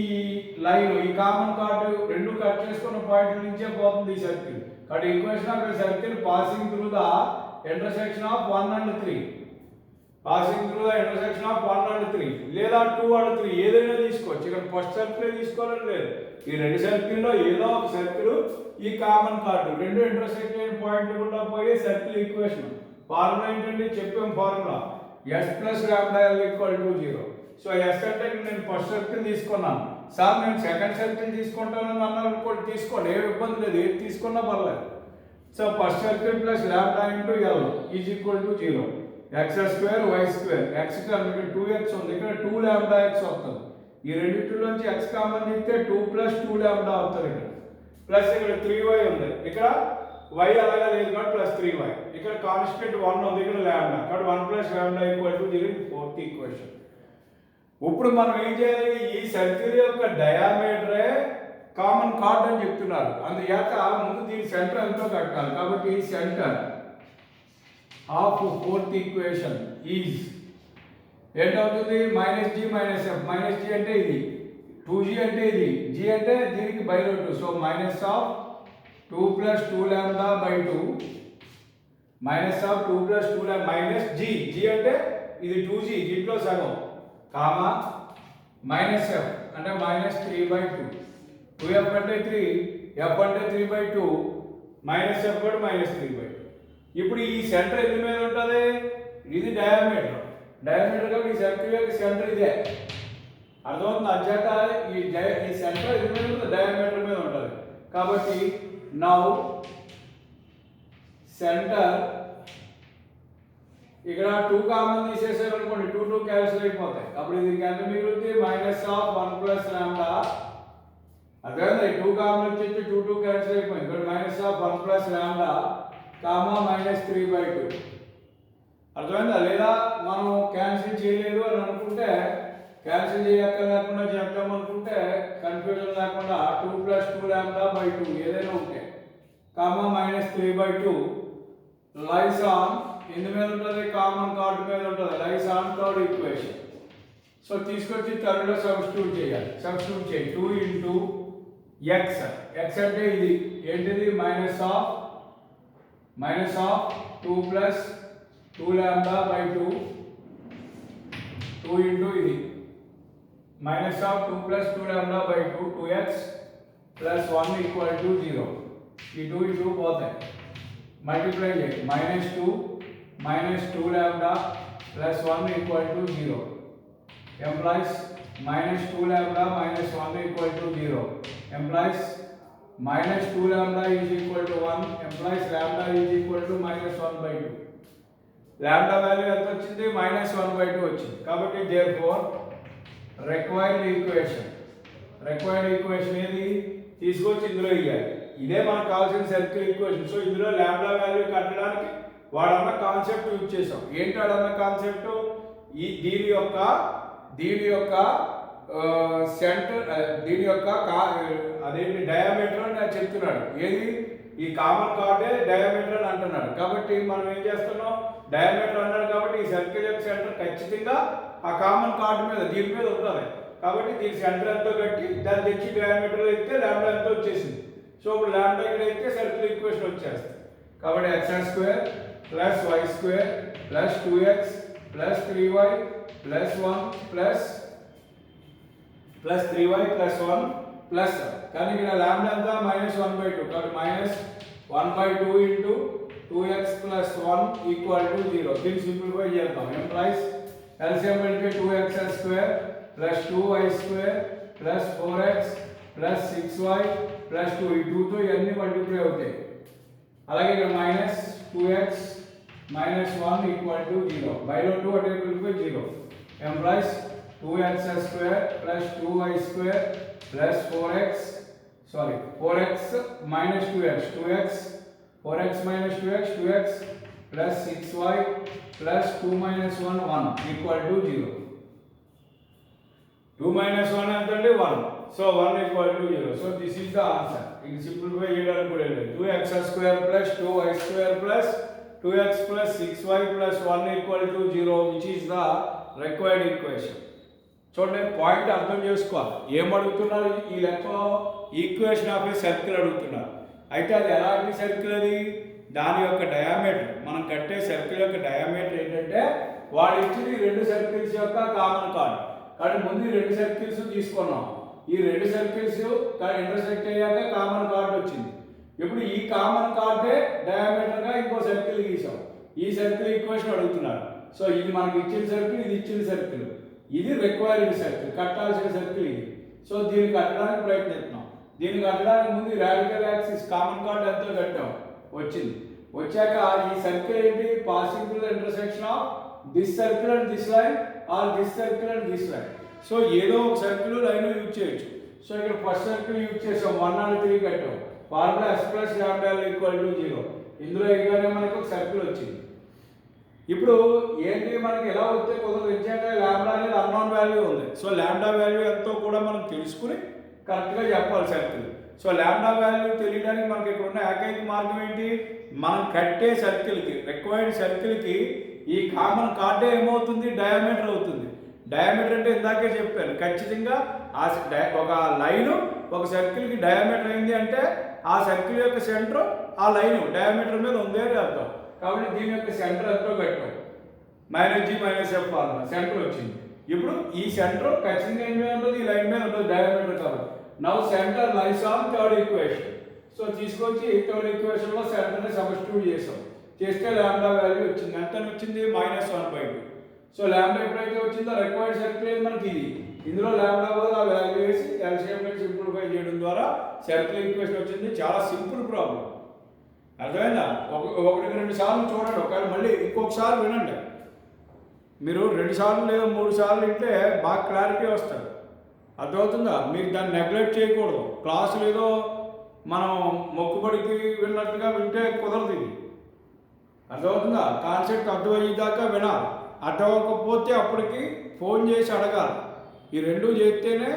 లైన్, ఈ కామన్ కార్డు రెండు కట్ చేసుకున్న పాయింట్ నుంచే పోతుంది ఈ సర్కిల్. కాబట్టి equation of a circle passing through the intersection of 1 and 3, passing through the intersection of 1 and 3 లేదా 2 and 3 ఏదైనా తీసుకోవచ్చు. ఇక్కడ ఫస్ట్ సర్కిల్ తీసుకోవాలని లేదు. ఈ రెండు సర్కిల్లో ఏదో ఒక సర్కిల్ ఈ కామన్ కార్డు రెండు ఇంటర్సెక్ట్ అయిన పాయింట్లు కూడా పోయే సర్కిల్ ఈక్వేషన్. ఫార్ములా ఏంటంటే చెప్పాం, formula S plus lambda L equal to 0. So S అంటే నేను ఫస్ట్ సర్కిల్ తీసుకున్నాను. సార్ నేను సెకండ్ సర్కిల్ తీసుకుంటానని అన్నారు అనుకోండి, తీసుకోండి, ఏ ఇబ్బంది లేదు, ఏది తీసుకున్నా పర్లేదు. So first circle plus lambda into L is equal to 0. X square Y square, X ఇక్కడ 2x ఉంది, ఇక్కడ 2 లాంబ్డా ఎక్స్ వస్తుంది. ఈ రెండింటిలోంచి ఎక్స్ కామన్ తీస్తే 2 + 2 లాంబ్డా అవుతుంది. ఇక్కడ ప్లస్ ఇక్కడ 3y ఉంది, ఇక్కడ y అలాగా లేదు కాబట్టి ప్లస్ 3y. ఇక్కడ కాన్స్టెంట్ 1 ఉంది, ఇక్కడ లాంబ్డా, కాబట్టి 1 + lambda equal to 0. Fourth equation. ఇప్పుడు మనం ఏం చేయాలి? ఈ సర్కిల్ యొక్క డయామీటరే కామన్ కార్డ్ అని చెప్తున్నారు. అందుచేత ముందు దీని సెంటర్ ఎంతో కట్టాలి. కాబట్టి centre of fourth equation is ఏంటవుతుంది? -g - f. -g అంటే ఇది, 2g అంటే ఇది, g అంటే దీనికి by root 2. So -2 + 2 lambda by 2, -2 + 2 lambda -g, g అంటే ఇది 2g, దీంట్లో సగం, కామా -f అంటే -3/2. 2f అంటే 3, f అంటే 3/2, -f కూడా -3/2. ఇప్పుడు ఈ సెంటర్ ఇది మీద ఉంటుంది, ఇది డయామీటర్. డయామీటర్ కాబట్టి ఈ సర్కిల్ యొక్క సెంటర్ ఇదే. అర్థమవుతుంది? అంచేత ఈ సెంటర్ ఇది మీద ఉంటుంది, డయామీటర్ మీద ఉంటుంది. కాబట్టి నౌ సెంటర్ ఇక్కడ 2 కామన్ తీసేసారు అనుకోండి, 2 2 క్యాన్సిల్ అయిపోతాయి. అప్పుడు ఇది ఎంత మిగులుతుంది? -1 + లాంబ్డా. అదే 2 కామన్ వచ్చేసి 2 2 క్యాన్సిల్ అయిపోయింది. ఇక్కడ -1 + లాంబ్డా కామా -3/2. అర్థమైందా? లేదా మనం క్యాన్సిల్ చేయలేదు అని అనుకుంటే, క్యాన్సిల్ చేయక్కర్లేకుండా చేద్దాం అనుకుంటే కన్ఫ్యూజన్ లేకుండా 2 + 2 లాంబ్డా బై 2 ఏదైనా ఉంటే కామా -3/2 లైస్ ఆన్ ఎందు మీద ఉంటుంది? కామన్ కార్డ్ మీద ఉంటుంది. Lies on third equation. So తీసుకొచ్చి థర్డ్ లో సబ్స్టిట్యూట్ చేయాలి. సబ్స్టిట్యూట్ చేయి. 2 × x, x అంటే ఇది ఏంటిది? -2 + 2 లాంబ్డా బై 2, 2 × ఇది -2 + 2 లాంబ్డా బై 2, 2x + 1 = 0. ఈ 2 ఈ 2 పోతాయి, మల్టిప్లై చేయి. -2 - 2 lambda + 1 = 0 implies -2 lambda - 1 = 0 implies -2 lambda = 1 implies lambda -1/2. Lambda value ఎంత వచ్చింది? -1/2 వచ్చింది. కాబట్టి therefore రిక్వైర్డ్ ఈక్వేషన్ ఏది? తీసుకొచ్చి ఇందులో ఇవ్వాలి. ఇదే మనకు కావాల్సిన సర్కిల్ ఈక్వేషన్. సో ఇందులో లాంబ్డా వాల్యూ కట్టడానికి వాడన్న కాన్సెప్ట్ యూజ్ చేసాం. ఏంటి వాడన్న కాన్సెప్ట్? దీని యొక్క సెంటర్, దీని యొక్క అదేంటి డయామీటర్ అని నేను చెప్తున్నాడు. ఏది? ఈ కామన్ కార్డే డయామీటర్ అని అంటున్నాడు. కాబట్టి మనం ఏం చేస్తున్నాం? డయామీటర్ అన్నాడు కాబట్టి ఈ సర్కిల్ యొక్క సెంటర్ ఖచ్చితంగా ఆ కామన్ కార్డ్ మీద, దీని మీద ఉంటుంది. కాబట్టి దీని సెంటర్ ఎంతో కట్టి దాన్ని తెచ్చి డయామీటర్ అయితే లాంబ్డా ఎంతో వచ్చేసింది. సో ఇప్పుడు లాంబ్డా ఇక్కడ అయితే సర్కిల్ ఈక్వేషన్ వచ్చేస్తుంది. కాబట్టి x² + y² plus 2x plus 3y plus 1 plus 3y plus 1 plus కానీ ఇక్కడ లాంబ్డా అంతా -1/2 కాబట్టి -1/2 into 2x plus 1 equal to 0. దీన్ని సింప్లిఫై చేద్దాం. ఎంప్లాయిస్ LCM అంటే 2x square plus 2y square plus 4x plus 6y plus 2 ఈ 2 తో ఇవన్నీ మల్టిప్లై అవుతాయి. అలాగే ఇక్కడ -2x minus 1 equal to 0. By the 2 at equal to 0. Implies 2x square plus 2y square plus 4x minus 2x 4x minus 2x plus 6y plus 2 minus 1 equal to 0. 2 minus 1 అంటే 1. So 1 equal to 0. So this is the answer. ఇది simplify చేయడానికి కూడా లేదు. 2x square plus 2y square plus 2x plus 6y plus 1 equal to 0 which is the required equation. చూడండి point అర్థం చేసుకోవాలి. ఏం అడుగుతున్నారు ఈ లెక్కలో? ఈక్వేషన్ ఆఫ్ ఏ సర్కిల్ అడుగుతున్నారు. అయితే అది ఎలాంటి సర్కిల్? అది దాని యొక్క డయామీటర్, మనం కట్టే సర్కిల్ యొక్క డయామీటర్ ఏంటంటే వాడు ఇచ్చింది రెండు సర్కిల్స్ యొక్క కామన్ కార్డ్. కానీ ముందు ఈ రెండు సర్కిల్స్ తీసుకున్నాం. ఈ రెండు సర్కిల్స్ ఇంటర్సెక్ట్ అయ్యాక కామన్ కార్డ్ వచ్చింది. ఇప్పుడు ఈ కామన్ కార్డే డయామీటర్గా ఇంకో సర్కిల్ గీసాం. ఈ సర్కిల్ ఈక్వేషన్ అడుగుతున్నారు. సో ఇది మనకి ఇచ్చిన సర్కిల్, ఇది ఇచ్చిన సర్కిల్, ఇది రిక్వైర్డ్ సర్కిల్, కట్టాల్సిన సర్కిల్ ఇది. సో దీన్ని కట్టడానికి ప్రయత్నిస్తున్నాం. దీన్ని కట్టడానికి ముందు రాడికల్ యాక్సిస్ కామన్ కార్డ్ ఎంతో కట్టాం, వచ్చింది. వచ్చాక ఈ సర్కిల్ ఏంటి? Passing intersection of this circle and this line or this circle and this line. So ఏదో ఒక సర్కిల్ లైన్ యూజ్ చేయొచ్చు. సో ఇక్కడ ఫస్ట్ సర్కిల్ యూజ్ చేసాం, 1 and 3 కట్టాం. Formula s plus lambda equal to 0. ఇందులో ఇలానే మనకు ఒక సర్కిల్ వచ్చింది. ఇప్పుడు ఏంటి మనకి ఎలా వస్తే కుదరదు, ఇచ్చాక లాంబ్డా అనేది అన్నోన్ వాల్యూ ఉంది. సో లాంబ్డా వాల్యూ ఎంతో కూడా మనం తెలుసుకుని కరెక్ట్గా చెప్పాలి సర్కిల్. సో లాంబ్డా వాల్యూ తెలియడానికి మనకి ఇక్కడ ఉన్న ఏకైక మార్గం ఏంటి? మనం కట్టే సర్కిల్కి, రిక్వైర్డ్ సర్కిల్కి ఈ కామన్ కార్డే ఏమవుతుంది? డయామీటర్ అవుతుంది. డయామీటర్ అంటే ఇందాకే చెప్పాను, ఖచ్చితంగా ఒక లైను ఒక సర్కిల్కి డయామీటర్ అయింది అంటే ఆ సర్కిల్ యొక్క సెంటర్ ఆ లైన్ డయామీటర్ మీద ఉంది అని అర్థం. కాబట్టి దీని యొక్క సెంటర్ ఎంతో కట్టాం, -g - f ఫార్ములా సెంటర్ వచ్చింది. ఇప్పుడు ఈ సెంటర్ ఖచ్చితంగా ఏం మీద ఉంటుంది? ఈ లైన్ మీద ఉంటుంది, డయామీటర్ కాబట్టి. Now centre lies on third equation. So తీసుకొచ్చి థర్డ్ ఈక్వేషన్లో సెంటర్ని సబ్స్టిట్యూట్ చేసాం. చేస్తే లాంబ్డా వాల్యూ వచ్చింది. ఎంత వచ్చింది? -1/2. సో లాంబ్డా ఎప్పుడైతే వచ్చిందో రిక్వైర్డ్ సర్కిల్ మనకి ఇది. ఇందులో లాంబ్డా బదులు ఆ వాల్యూ వేసి ఎల్సిఎంని సింప్లిఫై చేయడం ద్వారా సర్కిల్ ఈక్వేషన్ వచ్చింది. చాలా సింపుల్ ప్రాబ్లం, అర్థమైందా? ఒకటికి 2 సార్లు చూడండి, ఒకవేళ మళ్ళీ ఇంకొకసారి వినండి. మీరు 2 సార్లు లేదా 3 సార్లు వింటే బాగా క్లారిటీ వస్తుంది, అర్థమవుతుందా? మీరు దాన్ని నెగ్లెక్ట్ చేయకూడదు. క్లాసులు ఏదో మనం మొక్కుబడికి విన్నట్టుగా వింటే కుదరదు. ఇది అర్థమవుతుందా? కాన్సెప్ట్ అర్థమయ్యేదాకా వినాలి. అర్థమవకపోతే అప్పటికి ఫోన్ చేసి అడగాలి. ఈ రెండు చేస్తేనే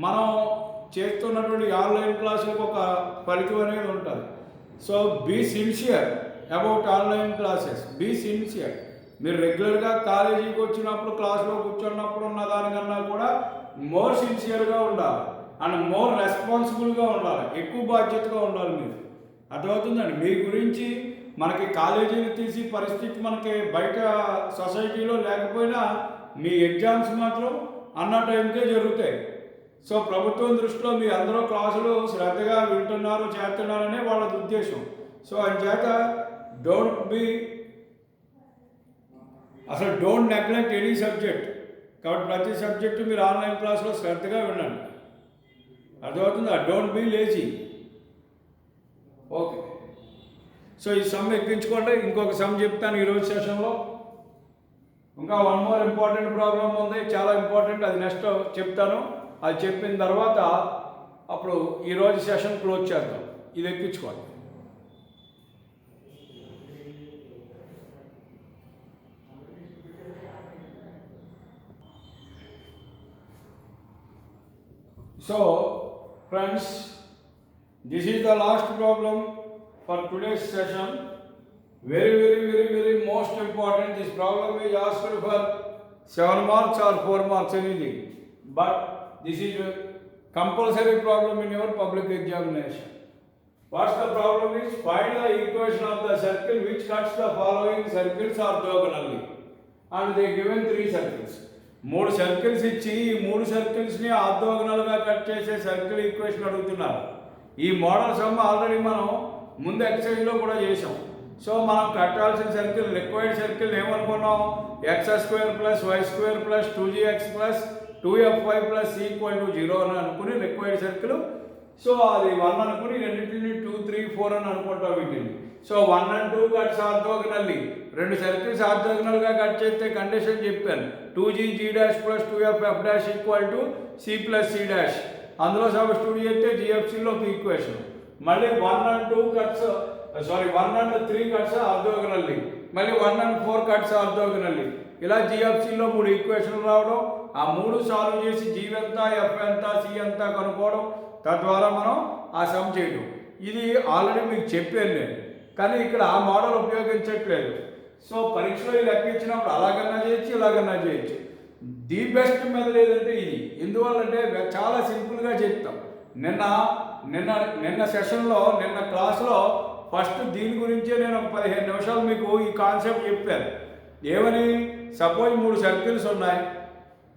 మనం చేస్తున్నటువంటి ఆన్లైన్ క్లాసులకు ఒక ఫలితం అనేది ఉంటుంది. So be sincere about online classes, be sincere. మీరు రెగ్యులర్గా కాలేజీకి వచ్చినప్పుడు క్లాస్లో కూర్చున్నప్పుడు ఉన్న దానికన్నా కూడా మోర్ సిన్సియర్గా ఉండాలి అండ్ మోర్ రెస్పాన్సిబుల్గా ఉండాలి, ఎక్కువ బాధ్యతగా ఉండాలి మీరు. అర్థమవుతుందండి? మీ గురించి మనకి కాలేజీని తీసి పరిస్థితి మనకి బయట సొసైటీలో లేకపోయినా మీ ఎగ్జామ్స్ మాత్రం అన్న టైంకే జరుగుతాయి. సో ప్రభుత్వం దృష్టిలో మీ అందరూ క్లాసులు శ్రద్ధగా వింటున్నారు, చేస్తున్నారనే వాళ్ళ ఉద్దేశం. సో అంచేత డోంట్ నెగ్లెక్ట్ ఎనీ సబ్జెక్ట్. కాబట్టి ప్రతి సబ్జెక్టు మీరు ఆన్లైన్ క్లాస్లో శ్రద్ధగా వినండి, అర్థమవుతుందా? Don't be lazy. Okay, so ఈ సమ్ ఎక్కించుకోండి. ఇంకొక సమ్ చెప్తాను ఈరోజు సెషన్లో. ఇంకా 1 more ఇంపార్టెంట్ ప్రాబ్లం ఉంది, చాలా ఇంపార్టెంట్, అది నెక్స్ట్ చెప్తాను. అది చెప్పిన తర్వాత అప్పుడు ఈరోజు సెషన్ క్లోజ్ చేద్దాం. ఇది ఎక్కించుకోండి. So friends, this is the last problem for today's session. Very most important. This problem is asked for 7 marks or 4 marks anything, but this is a compulsory problem in your public examination. What's the problem is find the equation of the circle which cuts the following circles orthogonally. And they given 3 circles. 3 circles ఇచ్చి ఈ 3 సర్కిల్స్ని ఆర్థోగనల్గా cut చేసే circle equation అడుగుతున్నారు. ఈ model some already మనం ముందు ఎక్సైజ్లో కూడా చేసాం. So మనం కట్టాల్సిన సర్కిల్ రిక్వైర్డ్ సర్కిల్ ఏమనుకున్నాం, x² + y² + 2gx + 2fy + c = 0 అని అనుకుని రిక్వైర్డ్ సర్కిల్. సో అది 1 అనుకుని రెండింటిని 2, 3, 4 అని అనుకుంటాం వీటిని. So 1 and 2 cuts orthogonally. 2 circles ఆర్థోగనల్గా కట్ చేస్తే కండిషన్ చెప్పాను, 2gg' + 2ff' = c + c'. అందులో సబ్స్టిట్యూట్ చేస్తే జిఎఫ్సిలోకి ఈక్వేషన్. మళ్ళీ 1 and 2 కట్స్ 1 and 3 కట్స్ ఆర్థోగనల్లీ. మళ్ళీ 1 and 4 కట్స్ ఆర్థోగనల్లీ. ఇలా జిఎఫ్సిలో 3 ఈక్వేషన్లు రావడం, ఆ 3 సాల్వ్ చేసి జీ ఎంత, ఎఫ్ ఎంత, సి ఎంత కనుక్కోవడం, తద్వారా మనం ఆ సమ్ చేయడం. ఇది ఆల్రెడీ మీకు చెప్పాను నేను, కానీ ఇక్కడ ఆ మోడల్ ఉపయోగించట్లేదు. సో పరీక్షలో ఇది లెక్కించినప్పుడు అలాగన్నా చేయొచ్చు, ఇలాగన్నా చేయొచ్చు. ది బెస్ట్ మెథడ్ ఏదంటే ఇది. ఎందువల్లంటే చాలా సింపుల్గా చెప్తాం. నిన్న సెషన్లో నిన్న క్లాస్లో ఫస్ట్ దీని గురించే నేను ఒక 15 నిమిషాలు మీకు ఈ కాన్సెప్ట్ చెప్పాను. ఏమని, సపోజ్ 3 సర్కిల్స్ ఉన్నాయి.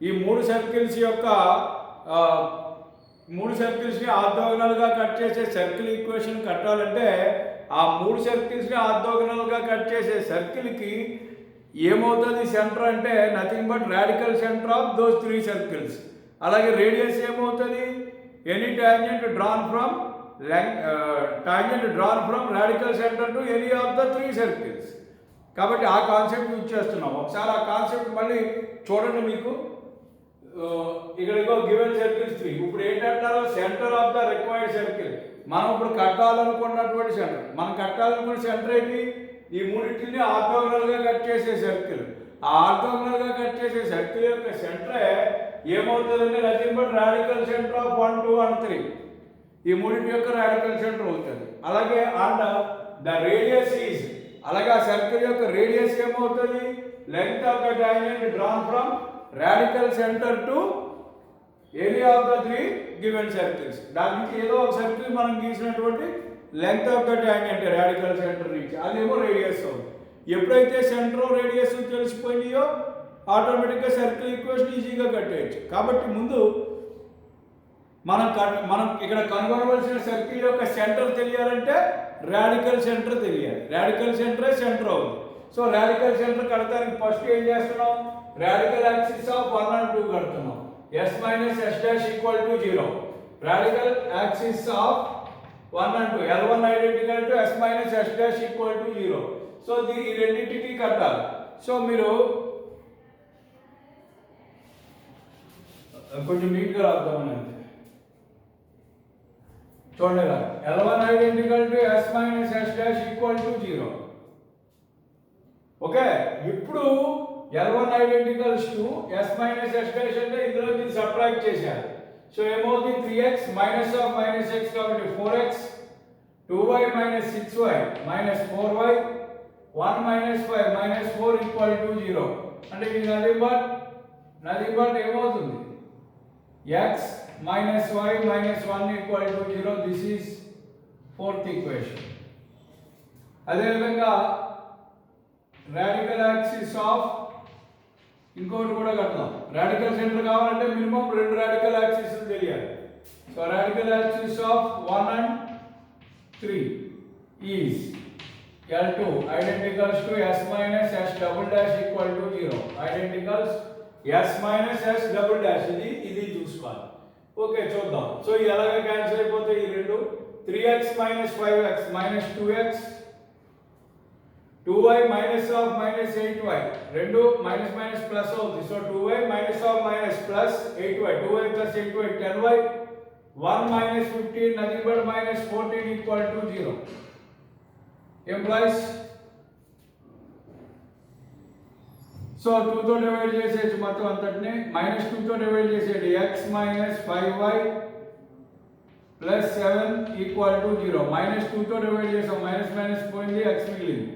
ఈ 3 సర్కిల్స్ యొక్క 3 సర్కిల్స్ని ఆర్థోగనల్గా కట్ చేసే సర్కిల్ ఈక్వేషన్ కట్టాలంటే ఆ 3 సర్కిల్స్ని ఆర్థోగనల్గా కట్ చేసే సర్కిల్కి ఏమవుతుంది సెంటర్ అంటే nothing but radical centre of those 3 circles. అలాగే రేడియస్ ఏమవుతుంది, any tangent drawn from radical centre to any of the 3 circles. కాబట్టి ఆ కాన్సెప్ట్ యూజ్ చేస్తున్నాం. ఒకసారి ఆ కాన్సెప్ట్ మళ్ళీ చూడండి. మీకు ఇక్కడ గివెన్ సర్కిల్స్ 3. ఇప్పుడు ఏంటంటారు, centre of the required circle. మనం ఇప్పుడు కట్టాలనుకున్నటువంటి సెంటర్, మనం కట్టాలనుకున్న సెంటర్ ఏంటి, ఈ మూడింటిని ఆర్థోగనల్గా కట్ చేసే సర్కిల్. ఆ ఆర్థోగనల్గా కట్ చేసే సర్కిల్ యొక్క సెంటరే ఏమవుతుందంటే nothing but radical centre of 1, 2 and 3. ఈ మూడింటి యొక్క రాడికల్ సెంటర్ అవుతుంది. అలాగే అండ్ ద రేడియస్ ఈజ్, అలాగే ఆ సర్కిల్ యొక్క రేడియస్ ఏమవుతుంది, length of the tangent drawn from radical centre to area of the 3 given circles. దాని నుంచి ఏదో ఒక సర్కిల్ మనం గీసినటువంటి length of the tangent radical centre నుంచి అదేమో రేడియస్ అవుతుంది. ఎప్పుడైతే సెంటర్ రేడియస్ తెలిసిపోయినాయో ఆటోమేటిక్గా సర్కిల్ ఈక్వేషన్ ఈజీగా కట్టేయచ్చు. కాబట్టి ముందు మనం ఇక్కడ కనుగొనవలసిన సర్కిల్ యొక్క సెంటర్ తెలియాలంటే రాడికల్ సెంటర్ తెలియాలి. రాడికల్ సెంటరే సెంటర్ అవుతుంది. సో రాడికల్ సెంటర్ కడతానికి ఫస్ట్ ఏం చేస్తున్నాం, రాడికల్ యాక్సిస్ ఆఫ్ 1 and 2 కడుతున్నాం. s - s' = 0. Radical axis of 1 and 2, L1 identical to s - s' = 0. So ఈ రెండింటికి కట్టాలి. సో మీరు కొంచెం నీట్గా రాద్దామని అంతే. చూడండి, L1 identical to s - s' = 0. Okay, ఇప్పుడు L1 ఐడెంటికల్స్ టు s - s' అంటే ఇందులో మీరు సబ్ట్రాక్ట్ చేశారు. సో ఏమవుతుంది, 3x minus of minus x కాబట్టి 4x, 2y - 6y - 4y, 1 - 5 - 4 = 0. అంటే ఇది నథింగ్ బట్ ఏమవుతుంది, x - y - 1 = 0. This is 4th equation. అదేవిధంగా రాడికల్ యాక్సిస్ ఆఫ్ ఇంకోటి కూడా కడతాం. రాడికల్ సెంటర్ కావాలంటే మినిమం 2 రాడికల్ యాక్సిస్ తెలియాలి. So radical axis of 1 and 3 is L2 identicals to s - s" = 0. Identicals s - s". ఇది చూసుకోవాలి. ఓకే, చూద్దాం. సో ఇది ఎలాగ క్యాన్సిల్ అయిపోతాయి ఈ రెండు. 3x - 5x - 2x, 2y minus of minus 8y, రెండు మైనస్ మైనస్ ప్లస్ అవుతుంది. So 2y minus of minus plus 8y, 2y plus 8y 10y, 1 minus 15 nothing but minus 14 = 0. Implies so 2 తో divide చేసేసి మొత్తం అంతటిని -2 తో డివైడ్ చేసేది x - 5y + 7 = 0. -2 తో divide చేసాం, మైనస్ మైనస్ పోయింది, x మిగిలింది.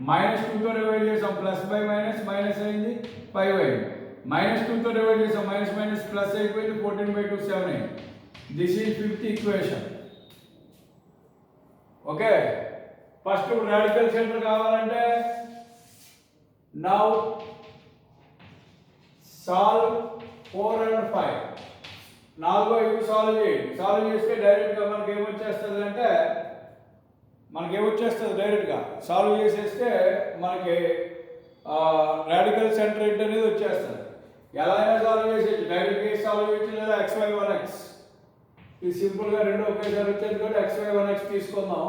-2 తో డివైడ్ చేసాం, ప్లస్ బై మైనస్ మైనస్ అయింది, 5 అయింది. -2 తో డివైడ్ చేసాం, మైనస్ మైనస్ ప్లస్ అయిపోయింది, 14/2 7 అయింది. This is 5th equation. Okay, first radical centre కావాలంటే నౌ సాల్వ్ 4 and 5. 4, 5 సాల్వ్ చేయండి. సాల్వ్ చేస్తే డైరెక్ట్గా మనకి ఏమొచ్చేస్తుంది అంటే డైరెక్ట్గా సాల్వ్ చేసేస్తే మనకి రాడికల్ సెంటర్ ఏంటి అనేది వచ్చేస్తుంది. ఎలా అయినా సాల్వ్ చేసేది, డైరెక్ట్గా సాల్వ్ చేయొచ్చు లేదా xy1x. ఇది సింపుల్గా రెండు ఒకేసారి వచ్చేది కాబట్టి xy1x తీసుకుందాం.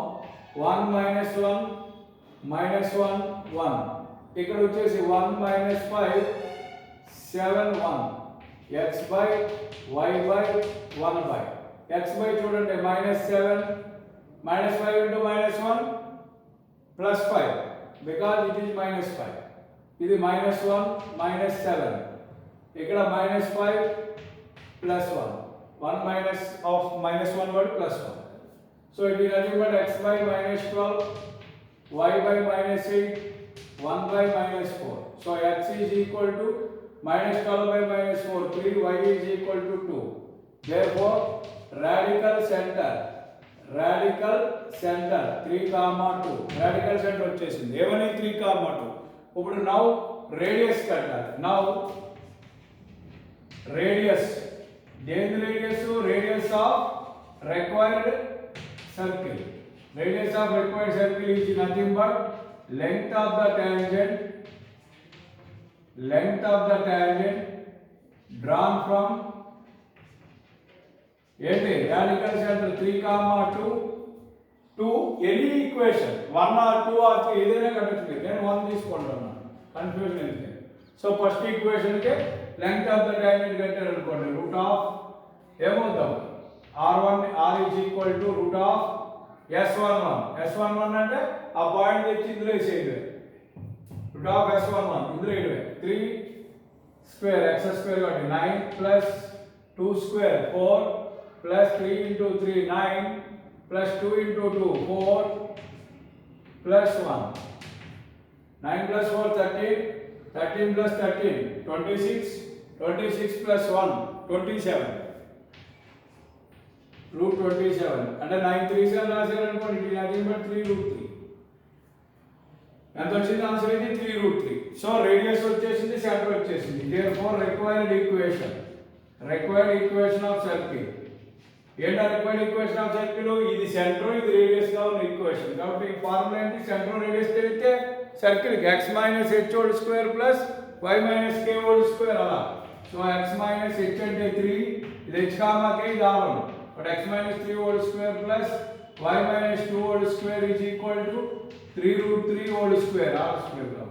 1 - 1 -1 1. ఇక్కడ వచ్చేసి 1 - 5 7 1. x by y by 1 by x by చూడండి -7 -5 into -1 +5 because it is -5. ఇది -1 -7. ఇక్కడ -5 +1. 1 minus of -1 word +1. So it is nothing but x by -12, y by -8, 1 by -4. So x is equal to -12 by -4, 3, y is equal to 2. Therefore, radical center 3, 2. Radical center వచ్చేసింది. ఏమని 3, 2. ఇప్పుడు now radius కట్టాలి. Now radius, దేని radius? Radius of required circle. Radius of required circle is nothing but length of the tangent drawn from ఏంటి radical center 3, 2 to any equation 1 or 2 or 3 ఏదైనా కట్టొచ్చు. నేను 1 తీసుకుంటున్నాను, కన్ఫ్యూజన్ ఏంటి. సో ఫస్ట్ ఈక్వేషన్ కి length of the tangent కట్టారు అనుకోండి, root of ఏమవుతాం r1 r is equal to root of s11 అంటే ఆ పాయింట్ తెచ్చి ఇందులో వేసేది. రూట్ ఆఫ్ s11 ఇందులో వేయడమే. 3 స్క్వేర్ x స్క్వేర్ కాబట్టి 9 plus 2 square 4 plus 3 into 3 9 plus 2 into 2 4 plus 1 9 plus 4 13 13 plus 13 26 plus 1 27 root 27 అంటే 9 3s అని రాశారు అనుకోండి, ఇది నథింగ్ బట్ 3 root 3. ఎంత వచ్చింది ఆన్సర్? ఇది 3 root 3. సో రేడియస్ వచ్చేసింది, సెంటర్ వచ్చేసింది. therefore required equation of circle. ఏంటా రిక్వైర్డ్ ఈక్వేషన్ ఆఫ్ సర్కిల్? ఇది సెంటర్, ఇది రేడియస్ గా ఉన్న ఈక్వేషన్. కాబట్టి ఈ ఫార్ములా ఏంటి? సెంటర్ రేడియస్ తెలిస్తే సర్కిల్ కి x - h whole square plus y - k whole square అలా. సో x - h అంటే 3, ఇది h, k ఇది r1. But x - 3 whole square plus y - 2 whole square is equal to 3 root 3 whole square r square.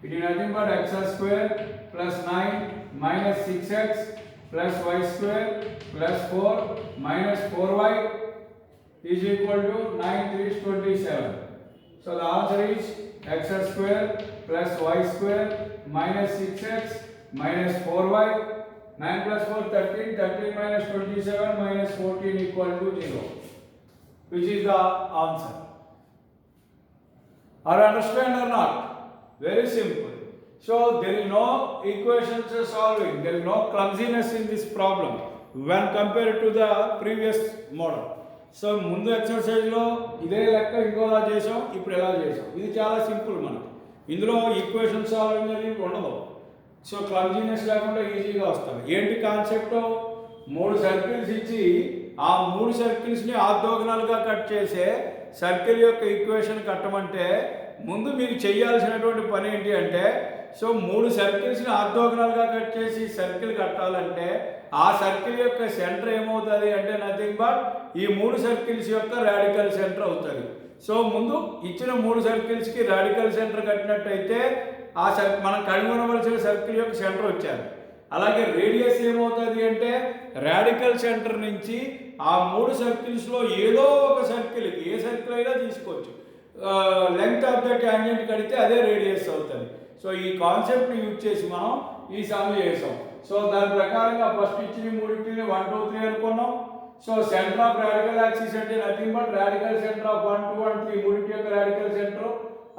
It is nothing but x square plus 9 minus 6x plus y square plus 4 minus 4y is equal to 9 3 is 27. So the answer is x square plus y square minus 6x minus 4y. 9 plus 4 13, 13 minus 27 minus 14 equal to 0, which is the answer. Are you understand or not? Very simple. So there is no equations solving, there is no clumsiness in this problem when compared to the previous model. So ముందు ఎక్సర్సైజ్లో ఇదే లెక్క ఇంకోలా చేసాం, ఇప్పుడు ఎలా చేసాం. ఇది చాలా సింపుల్ మనకి. ఇందులో ఈక్వేషన్ సాల్వింగ్ అనేది ఉండదు. సో క్లమ్జీనెస్ లేకుండా ఈజీగా వస్తుంది. ఏంటి కాన్సెప్ట్? 3 సర్కిల్స్ ఇచ్చి ఆ 3 సర్కిల్స్ని ఆర్థోగనల్గా కట్ చేసే సర్కిల్ యొక్క ఈక్వేషన్ కట్టమంటే ముందు మీరు చేయాల్సినటువంటి పని ఏంటి అంటే, సో 3 సర్కిల్స్ని ఆర్థోగనల్గా కట్ చేసి సర్కిల్ కట్టాలంటే ఆ సర్కిల్ యొక్క సెంటర్ ఏమవుతుంది అంటే నథింగ్ బట్ ఈ 3 సర్కిల్స్ యొక్క రాడికల్ సెంటర్ అవుతుంది. సో ముందు ఇచ్చిన 3 సర్కిల్స్కి రాడికల్ సెంటర్ కట్టినట్టయితే ఆ మనం కనుగొనవలసిన సర్కిల్ యొక్క సెంటర్ వచ్చారు. అలాగే రేడియస్ ఏమవుతుంది అంటే రాడికల్ సెంటర్ నుంచి ఆ 3 సర్కిల్స్లో ఏదో ఒక సర్కిల్కి, ఏ సర్కిల్ అయినా తీసుకోవచ్చు, లెంగ్త్ ఆఫ్ ద ట్యాంజెంట్ కడితే అదే రేడియస్ అవుతుంది. సో ఈ కాన్సెప్ట్ని యూజ్ చేసి మనం ఈ సమ్ చేసాం. సో దాని ప్రకారంగా ఫస్ట్ ఇచ్చిన 3 1 2 3 అనుకున్నాం. So centre of radical axis అంటే nothing but radical centre of 1 2 and 3 మూడింటి యొక్క రాడికల్ సెంటర్.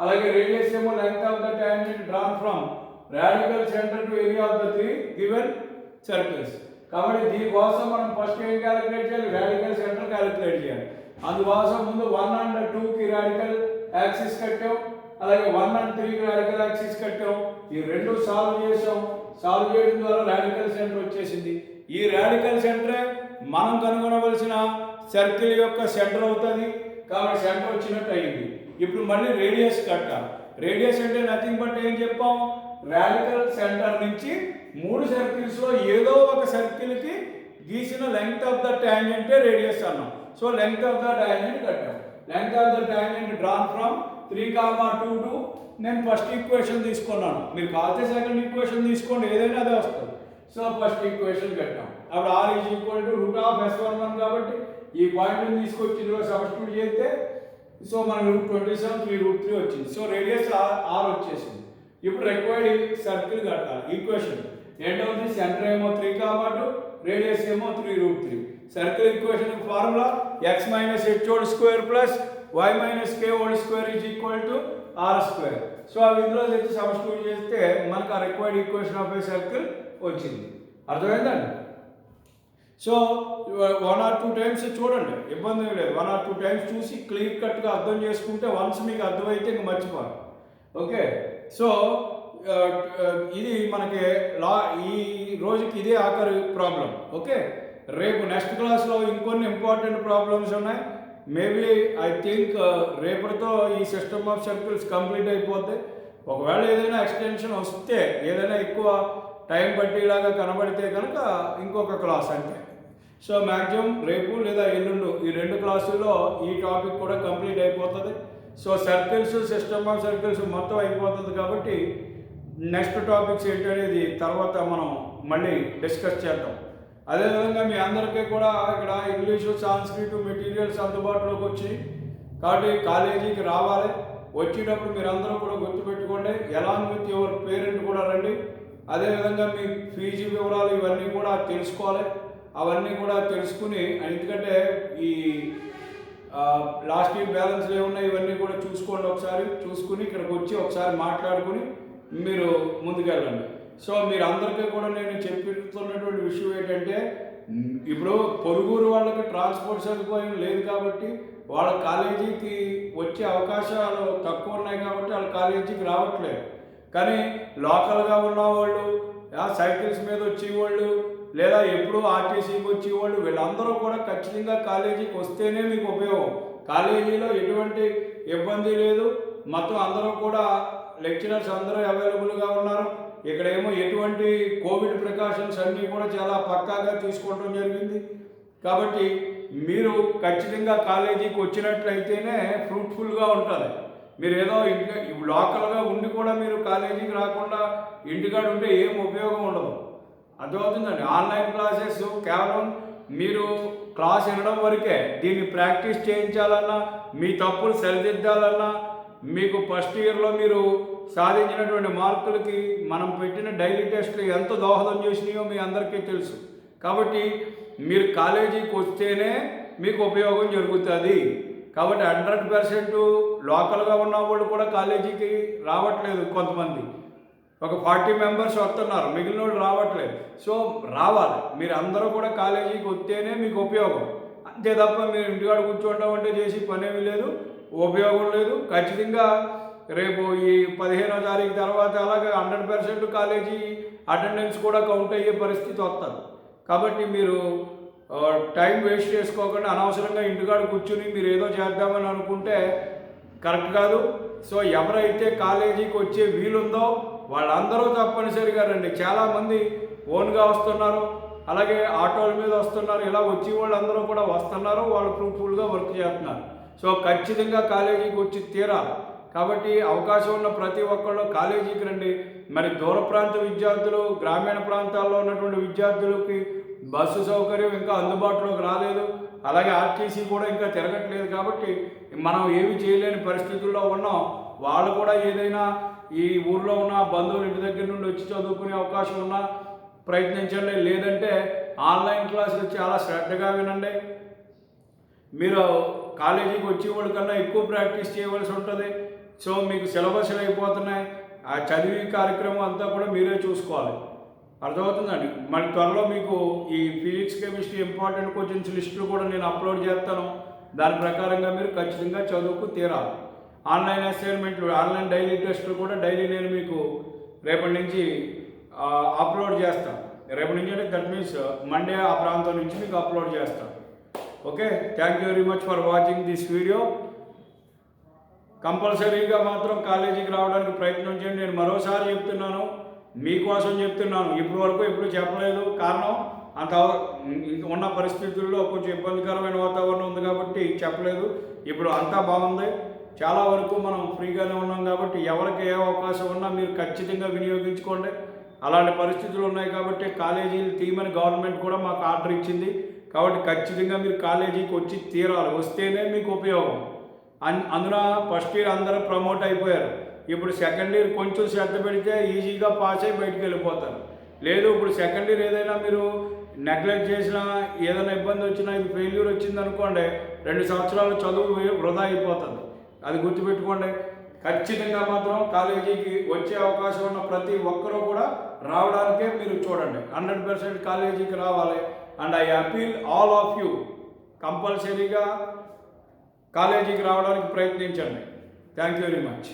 అలాగే రేడియస్ ఏమో length of the tangent drawn from radical centre to any of the 3 given circles. కాబట్టి దీనికోసం మనం ఫస్ట్ ఏం క్యాలిక్యులేట్ చేయాలి? రాడికల్ సెంటర్ క్యాలిక్యులేట్ చేయాలి. అందుకోసం ముందు 1 and 2కి రాడికల్ యాక్సిస్ కట్టాం, అలాగే 1 and 3కి రాడికల్ యాక్సిస్ కట్టాం. ఈ రెండు సాల్వ్ చేసాం. సాల్వ్ చేయడం ద్వారా రాడికల్ సెంటర్ వచ్చేసింది. ఈ రాడికల్ సెంటరే మనం కనుగొనవలసిన సర్కిల్ యొక్క సెంటర్ అవుతుంది. కాబట్టి సెంటర్ వచ్చినట్టు అయింది. ఇప్పుడు మళ్ళీ రేడియస్ కట్టాలి. రేడియస్ అంటే నథింగ్ బట్ ఏం చెప్పాం, రాడికల్ సెంటర్ నుంచి 3 సర్కిల్స్లో ఏదో ఒక సర్కిల్కి గీసిన లెంగ్త్ ఆఫ్ ద టాంజెంటే రేడియస్ అన్నాం. So length of the tangent కట్టాం. Length of the tangent drawn from 3, 2 to నేను ఫస్ట్ ఈక్వేషన్ తీసుకున్నాను. మీరు కాల్తే సెకండ్ ఈక్వేషన్ తీసుకోండి, ఏదైనా అదే వస్తుంది. సో ఫస్ట్ ఈక్వేషన్ కట్టాం. అప్పుడు r is equal to root of s11 కాబట్టి ఈ పాయింట్ని తీసుకొచ్చి ఇందులో సబ్స్టిట్యూట్ చేస్తే సో మనకు √27 3√3 వచ్చింది. సో రేడియస్ r వచ్చేసింది. ఇప్పుడు రిక్వైర్డ్ సర్కిల్ కట్టాలి. ఈక్వేషన్ ఏంటవుతుంది, సెంటర్ ఏమో 3, 2, రేడియస్ ఏమో 3√3. Circle equation formula x - h² plus y - k² is equal to r². So అవి ఇందులో తెచ్చి సబ్స్టిట్యూట్ చేస్తే మనకు ఆ required equation of a circle వచ్చింది. అర్థమైందండి? సో 1 or 2 టైమ్స్ చూడండి, ఇబ్బంది లేదు. 1 or 2 టైమ్స్ చూసి క్లియర్ కట్గా అర్థం చేసుకుంటే వన్స్ మీకు అర్థమైతే ఇంక మర్చిపోరు. ఓకే, సో ఇది మనకి ఈ రోజుకి ఇదే ఆఖరి ప్రాబ్లం. ఓకే, రేపు నెక్స్ట్ క్లాస్లో ఇంకొన్ని ఇంపార్టెంట్ ప్రాబ్లమ్స్ ఉన్నాయి. మేబీ ఐ థింక్ రేపటితో ఈ సిస్టమ్ ఆఫ్ సర్కిల్స్ కంప్లీట్ అయిపోద్ది. ఒకవేళ ఏదైనా ఎక్స్టెన్షన్ వస్తే, ఏదైనా ఎక్కువ టైం పట్టేలాగా కనబడితే కనుక ఇంకొక క్లాస్ అంతే. సో మ్యాక్సిమం రేపు లేదా ఎల్లుండు ఈ 2 క్లాసుల్లో ఈ టాపిక్ కూడా కంప్లీట్ అయిపోతుంది. So circles, system of circles మొత్తం అయిపోతుంది. కాబట్టి నెక్స్ట్ టాపిక్స్ ఏంటనేది తర్వాత మనం మళ్ళీ డిస్కస్ చేద్దాం. అదేవిధంగా మీ అందరికీ కూడా ఇక్కడ ఇంగ్లీషు, సాంస్క్రిట్ మెటీరియల్స్ అందుబాటులోకి వచ్చి కాబట్టి కాలేజీకి రావాలి. వచ్చేటప్పుడు మీరు అందరూ కూడా గుర్తుపెట్టుకోండి, ఎలాంగ్ విత్ యువర్ పేరెంట్ కూడా రండి. అదేవిధంగా మీ ఫీజు వివరాలు ఇవన్నీ కూడా తెలుసుకోవాలి. అవన్నీ కూడా తెలుసుకుని, ఎందుకంటే ఈ లాస్ట్ ఇయర్ బ్యాలెన్స్ ఏమున్నాయి ఇవన్నీ కూడా చూసుకోండి. ఒకసారి చూసుకుని ఇక్కడికి వచ్చి ఒకసారి మాట్లాడుకుని మీరు ముందుకెళ్ళండి. సో మీరు అందరికీ కూడా నేను చెప్తున్నటువంటి విషయం ఏంటంటే, ఇప్పుడు పొరుగురు వాళ్ళకి ట్రాన్స్పోర్ట్ సదుపాయం లేదు కాబట్టి వాళ్ళ కాలేజీకి వచ్చే అవకాశాలు తక్కువ ఉన్నాయి కాబట్టి వాళ్ళ కాలేజీకి రావట్లేదు. కానీ లోకల్గా ఉన్నవాళ్ళు, సైకిల్స్ మీద వచ్చేవాళ్ళు, లేదా ఎప్పుడు ఆర్టీసీకి వచ్చేవాళ్ళు, వీళ్ళందరూ కూడా ఖచ్చితంగా కాలేజీకి వస్తేనే మీకు ఉపయోగం. కాలేజీలో ఎటువంటి ఇబ్బంది లేదు. మొత్తం అందరూ కూడా లెక్చరర్స్ అందరూ అవైలబుల్గా ఉన్నారు. ఇక్కడేమో ఎటువంటి కోవిడ్ ప్రికాషన్స్ అన్నీ కూడా చాలా పక్కాగా తీసుకోవడం జరిగింది. కాబట్టి మీరు ఖచ్చితంగా కాలేజీకి వచ్చినట్లయితేనే ఫ్రూట్ఫుల్గా ఉంటుంది. మీరు ఏదో ఇంటి లోకల్గా ఉండి కూడా మీరు కాలేజీకి రాకుండా ఇంటికాడ ఉంటే ఏం ఉపయోగం ఉండదు. అర్థమవుతుందండి? ఆన్లైన్ క్లాసెస్ కేవలం మీరు క్లాస్ వినడం వరకే. దీన్ని ప్రాక్టీస్ చేయించాలన్నా, మీ తప్పులు సరిదిద్దాలన్నా, మీకు ఫస్ట్ ఇయర్లో మీరు సాధించినటువంటి మార్కులకి మనం పెట్టిన డైలీ టెస్ట్లు ఎంత దోహదం చేసినాయో మీ అందరికీ తెలుసు. కాబట్టి మీరు కాలేజీకి వస్తేనే మీకు ఉపయోగం జరుగుతుంది. కాబట్టి 100% లోకల్గా ఉన్న వాళ్ళు కూడా కాలేజీకి రావట్లేదు. కొంతమంది ఒక 40 మెంబర్స్ వస్తున్నారు, మిగిలిన వాళ్ళు రావట్లేదు. సో రావాలి, మీరు అందరూ కూడా కాలేజీకి వస్తేనే మీకు ఉపయోగం. అంతే తప్ప మీరు ఇంటికాడ కూర్చోవడం అంటే చేసి పనేమీ లేదు, ఉపయోగం లేదు. ఖచ్చితంగా రేపు ఈ 15వ తారీఖు తర్వాత అలాగే 100% కాలేజీ అటెండెన్స్ కూడా కౌంట్ అయ్యే పరిస్థితి వస్తుంది. కాబట్టి మీరు టైం వేస్ట్ చేసుకోకుండా అనవసరంగా ఇంటికాడ కూర్చుని మీరు ఏదో చేద్దామని అనుకుంటే కరెక్ట్ కాదు. సో ఎవరైతే కాలేజీకి వచ్చే వీలుందో వాళ్ళందరూ తప్పనిసరిగా రండి. చాలామంది ఓన్గా వస్తున్నారు, అలాగే ఆటోల మీద వస్తున్నారు. ఇలా వచ్చి వాళ్ళందరూ కూడా వస్తున్నారు, వాళ్ళు ఫ్రూట్ఫుల్గా వర్క్ చేస్తున్నారు. సో ఖచ్చితంగా కాలేజీకి వచ్చి తీరాలి. కాబట్టి అవకాశం ఉన్న ప్రతి ఒక్కళ్ళు కాలేజీకి రండి. మరి దూర ప్రాంత విద్యార్థులు, గ్రామీణ ప్రాంతాల్లో ఉన్నటువంటి విద్యార్థులకి బస్సు సౌకర్యం ఇంకా అందుబాటులోకి రాలేదు, అలాగే ఆర్టీసీ కూడా ఇంకా తిరగట్లేదు. కాబట్టి మనం ఏమి చేయలేని పరిస్థితుల్లో ఉన్నాం. వాళ్ళు కూడా ఏదైనా ఈ ఊర్లో ఉన్న బంధువుల ఇంటి దగ్గర నుండి వచ్చి చదువుకునే అవకాశం ఉన్నా ప్రయత్నించండి. లేదంటే ఆన్లైన్ క్లాసులు చాలా శ్రద్ధగా వినండి. మీరు కాలేజీకి వచ్చేవాళ్ళ కన్నా ఎక్కువ ప్రాక్టీస్ చేయవలసి ఉంటుంది. సో మీకు సిలబస్లు అయిపోతున్నాయి. ఆ చదివే కార్యక్రమం అంతా కూడా మీరే చూసుకోవాలి. అర్థమవుతుందండి? మరి త్వరలో మీకు ఈ ఫిజిక్స్, కెమిస్ట్రీ ఇంపార్టెంట్ క్వశ్చన్స్ లిస్టులు కూడా నేను అప్లోడ్ చేస్తాను. దాని ప్రకారంగా మీరు ఖచ్చితంగా చదువుకు తీరాలి. ఆన్లైన్ అసైన్మెంట్లు, ఆన్లైన్ డైలీ టెస్టులు కూడా డైలీ నేను మీకు రేపటి నుంచి అప్లోడ్ చేస్తాను. రేపటి నుంచి అంటే దట్ మీన్స్ మండే ఆ ప్రాంతం నుంచి మీకు అప్లోడ్ చేస్తాను. Okay, thank you very much for watching this video. కంపల్సరీగా మాత్రం కాలేజీకి రావడానికి ప్రయత్నం చేయండి. నేను మరోసారి చెప్తున్నాను, మీకోసం చెప్తున్నాను. ఇప్పటి వరకు ఎప్పుడు చెప్పలేదు. కారణం అంత ఉన్న పరిస్థితుల్లో కొంచెం ఇబ్బందికరమైన వాతావరణం ఉంది కాబట్టి చెప్పలేదు. ఇప్పుడు అంతా బాగుంది, చాలా వరకు మనం ఫ్రీగానే ఉన్నాం కాబట్టి ఎవరికి ఏ అవకాశం ఉన్నా మీరు ఖచ్చితంగా వినియోగించుకోండి. అలాంటి పరిస్థితులు ఉన్నాయి కాబట్టి కాలేజీలు తీయమని గవర్నమెంట్ కూడా మాకు ఆర్డర్ ఇచ్చింది. కాబట్టి ఖచ్చితంగా మీరు కాలేజీకి వచ్చి తీరాలి, వస్తేనే మీకు ఉపయోగం. అందున ఫస్ట్ ఇయర్ అందరూ ప్రమోట్ అయిపోయారు. ఇప్పుడు సెకండ్ ఇయర్ కొంచెం శ్రద్ధ పెడితే ఈజీగా పాస్ అయ్యి బయటికి వెళ్ళిపోతారు. లేదు ఇప్పుడు సెకండ్ ఇయర్ ఏదైనా మీరు నెగ్లెక్ట్ చేసినా, ఏదైనా ఇబ్బంది వచ్చినా, ఇది ఫెయిల్యూర్ వచ్చింది అనుకోండి, 2 సంవత్సరాలు చదువు వృధా అయిపోతుంది. అది గుర్తుపెట్టుకోండి. ఖచ్చితంగా మాత్రం కాలేజీకి వచ్చే అవకాశం ఉన్న ప్రతి ఒక్కరూ కూడా రావడానికే మీరు చూడండి. 100% కాలేజీకి రావాలి. And I appeal all of you, కంపల్సరీగా కాలేజీకి రావడానికి ప్రయత్నించండి. Thank you very much.